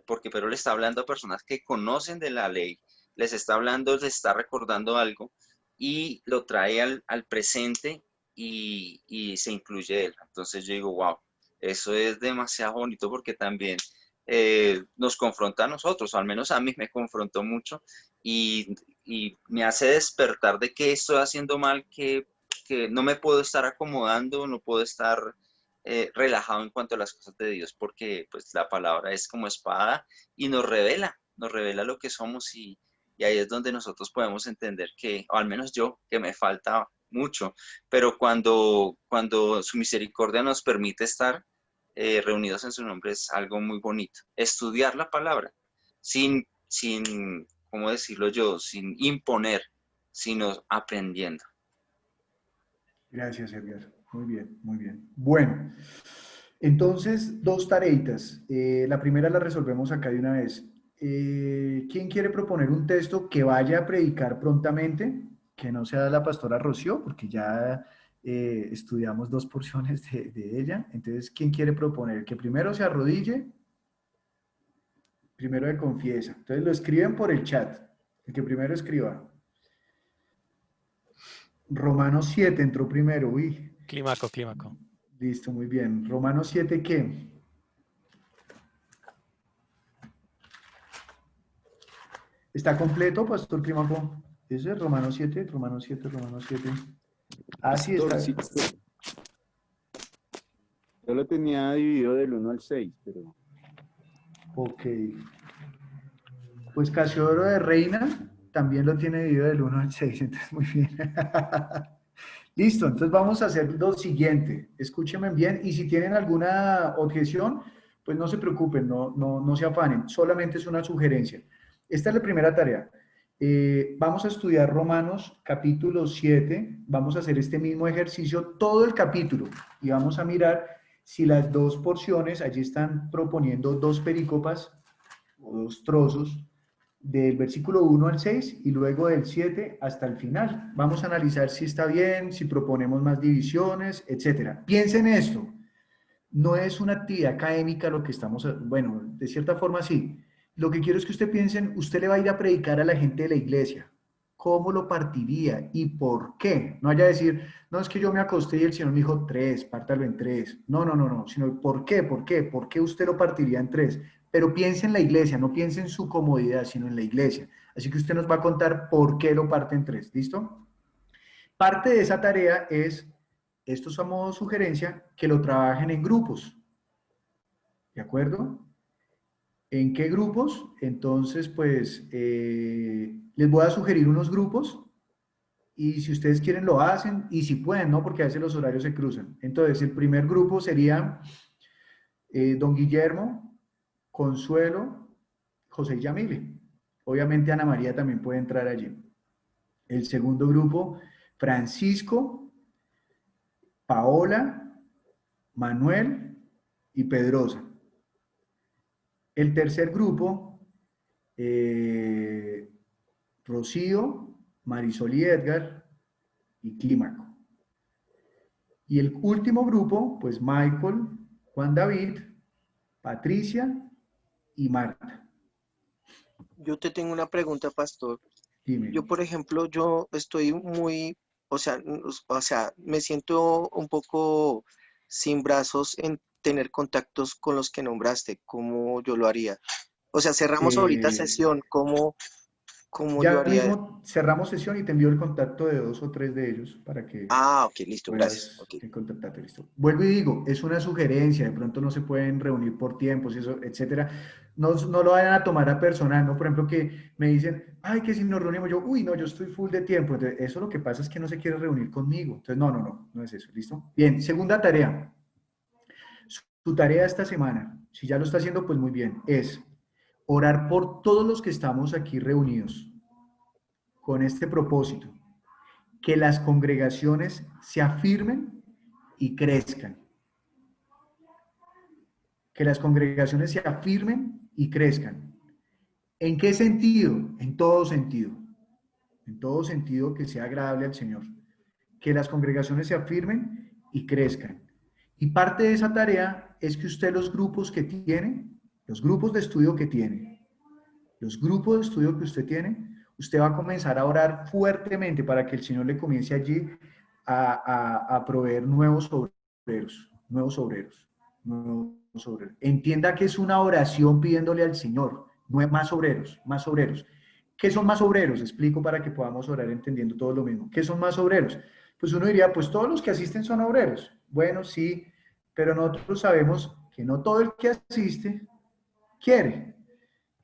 porque pero le está hablando a personas que conocen de la ley, les está hablando, les está recordando algo, y lo trae al presente y se incluye él. Entonces yo digo, wow, eso es demasiado bonito, porque también nos confronta a nosotros, o al menos a mí me confrontó mucho, y me hace despertar de que estoy haciendo mal, que no me puedo estar acomodando, no puedo estar relajado en cuanto a las cosas de Dios, porque pues la palabra es como espada y nos revela lo que somos, y ahí es donde nosotros podemos entender que, o al menos yo, que me falta mucho, pero cuando su misericordia nos permite estar reunidos en su nombre, es algo muy bonito. Estudiar la palabra sin, ¿cómo decirlo yo? Sin imponer, sino aprendiendo. Gracias, Edgar. Muy bien, muy bien. Bueno, entonces, dos tareitas. La primera la resolvemos acá de una vez. ¿Quién quiere proponer un texto que vaya a predicar prontamente? Que no sea la pastora Rocío, porque ya estudiamos dos porciones de ella. Entonces, ¿quién quiere proponer? Que primero se arrodille, primero de confiesa. Entonces, lo escriben por el chat. El que primero escriba. Romanos 7 entró primero. Uy. Clímaco. Listo, muy bien. Romanos 7, ¿qué? ¿Está completo, Pastor Clímaco? ¿Ese es Romanos 7? Romanos 7. Ah, sí, está. Sí. Yo lo tenía dividido del 1 al 6, pero... Ok. Pues Casiodoro de Reina también lo tiene dividido del 1 al 6, entonces muy bien. Listo, entonces vamos a hacer lo siguiente. Escúchenme bien, y si tienen alguna objeción, pues no se preocupen, no se afanen, solamente es una sugerencia. Esta es la primera tarea. Vamos a estudiar Romanos capítulo 7, vamos a hacer este mismo ejercicio, todo el capítulo, y vamos a mirar si las dos porciones, allí están proponiendo dos perícopas o dos trozos, del versículo 1 al 6 y luego del 7 hasta el final. Vamos a analizar si está bien, si proponemos más divisiones, etc. Piensen esto, no es una actividad académica lo que estamos, bueno, de cierta forma sí. Lo que quiero es que usted piensen, usted le va a ir a predicar a la gente de la iglesia. ¿Cómo lo partiría y por qué? No vaya a decir, no, es que yo me acosté y el Señor me dijo 3, pártalo en 3. No, sino ¿por qué? ¿Por qué usted lo partiría en 3? Pero piense en la iglesia, no piense en su comodidad, sino en la iglesia. Así que usted nos va a contar por qué lo parte en 3, ¿listo? Parte de esa tarea es, esto es a modo de sugerencia, que lo trabajen en grupos. ¿De acuerdo? ¿En qué grupos? Entonces, pues, les voy a sugerir unos grupos, y si ustedes quieren lo hacen, y si pueden, ¿no? Porque a veces los horarios se cruzan. Entonces, el primer grupo sería Don Guillermo, Consuelo, José y Yamile. Obviamente Ana María también puede entrar allí. El segundo grupo, Francisco, Paola, Manuel y Pedrosa. El tercer grupo, Rocío, Marisol y Edgar, y Clímaco. Y el último grupo, pues Michael, Juan David, Patricia y Marta. Yo te tengo una pregunta, pastor. Dime. Yo, por ejemplo, yo estoy muy, o sea, me siento un poco sin brazos en tener contactos con los que nombraste, ¿cómo yo lo haría? O sea, cerramos ahorita sesión, ¿cómo yo Ya haría? mismo cerramos sesión y te envío el contacto de 2 o 3 de ellos para que ok, listo, gracias. puedas contactarte, listo. Vuelvo y digo, es una sugerencia, de pronto no se pueden reunir por tiempos, eso, etcétera. No lo vayan a tomar a personal, ¿no? Por ejemplo, que me dicen, ay, que si nos reunimos, yo, uy, no, yo estoy full de tiempo. Entonces, eso lo que pasa es que no se quiere reunir conmigo. Entonces, no es eso, ¿listo? Bien, segunda tarea. Su tarea esta semana, si ya lo está haciendo, pues muy bien, es orar por todos los que estamos aquí reunidos con este propósito, que las congregaciones se afirmen y crezcan. Que las congregaciones se afirmen y crezcan. ¿En qué sentido? En todo sentido. En todo sentido que sea agradable al Señor. Que las congregaciones se afirmen y crezcan. Y parte de esa tarea es que usted los grupos que tiene, los grupos de estudio que tiene, los grupos de estudio que usted tiene, usted va a comenzar a orar fuertemente para que el Señor le comience allí a proveer nuevos obreros. Entienda que es una oración pidiéndole al Señor, no es más obreros. ¿Qué son más obreros? Explico para que podamos orar entendiendo todo lo mismo. ¿Qué son más obreros? Pues uno diría, pues todos los que asisten son obreros. Bueno, sí, pero nosotros sabemos que no todo el que asiste quiere.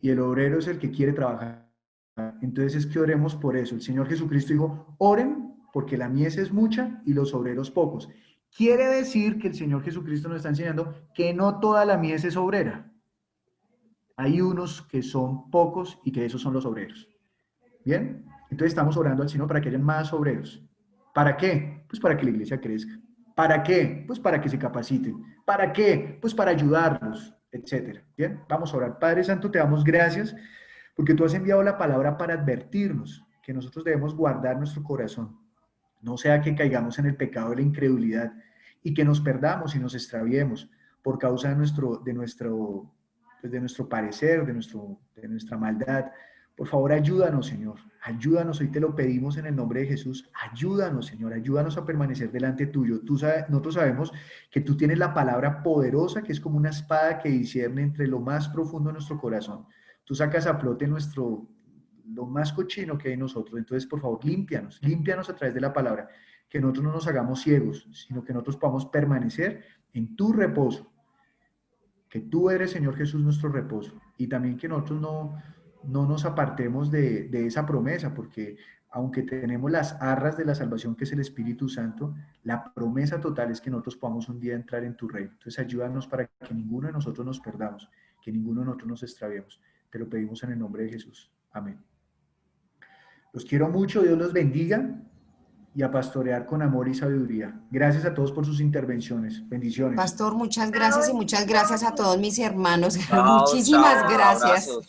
Y el obrero es el que quiere trabajar. Entonces es que oremos por eso. El Señor Jesucristo dijo, oren porque la mies es mucha y los obreros pocos. Quiere decir que el Señor Jesucristo nos está enseñando que no toda la mies es obrera. Hay unos que son pocos y que esos son los obreros. ¿Bien? Entonces estamos orando al Señor para que hayan más obreros. ¿Para qué? Pues para que la iglesia crezca. ¿Para qué? Pues para que se capaciten. ¿Para qué? Pues para ayudarlos, etcétera. ¿Bien? Vamos a orar. Padre Santo, te damos gracias porque tú has enviado la palabra para advertirnos que nosotros debemos guardar nuestro corazón. No sea que caigamos en el pecado de la incredulidad y que nos perdamos y nos extraviemos por causa de nuestro parecer, de nuestra maldad. Por favor, ayúdanos, Señor. Ayúdanos, hoy te lo pedimos en el nombre de Jesús. Ayúdanos, Señor. Ayúdanos a permanecer delante tuyo. Nosotros sabemos que tú tienes la palabra poderosa, que es como una espada que discierne entre lo más profundo de nuestro corazón. Tú sacas a flote lo más cochino que hay en nosotros. Entonces, por favor, límpianos a través de la palabra. Que nosotros no nos hagamos ciegos, sino que nosotros podamos permanecer en tu reposo. Que tú eres, Señor Jesús, nuestro reposo. Y también que nosotros no nos apartemos de esa promesa, porque aunque tenemos las arras de la salvación, que es el Espíritu Santo, la promesa total es que nosotros podamos un día entrar en tu reino. Entonces ayúdanos para que ninguno de nosotros nos perdamos, que ninguno de nosotros nos extraviemos. Te lo pedimos en el nombre de Jesús. Amén. Los quiero mucho, Dios los bendiga y a pastorear con amor y sabiduría. Gracias a todos por sus intervenciones. Bendiciones. Pastor, muchas gracias y muchas gracias a todos mis hermanos. Chao, Muchísimas chao, gracias. abrazos.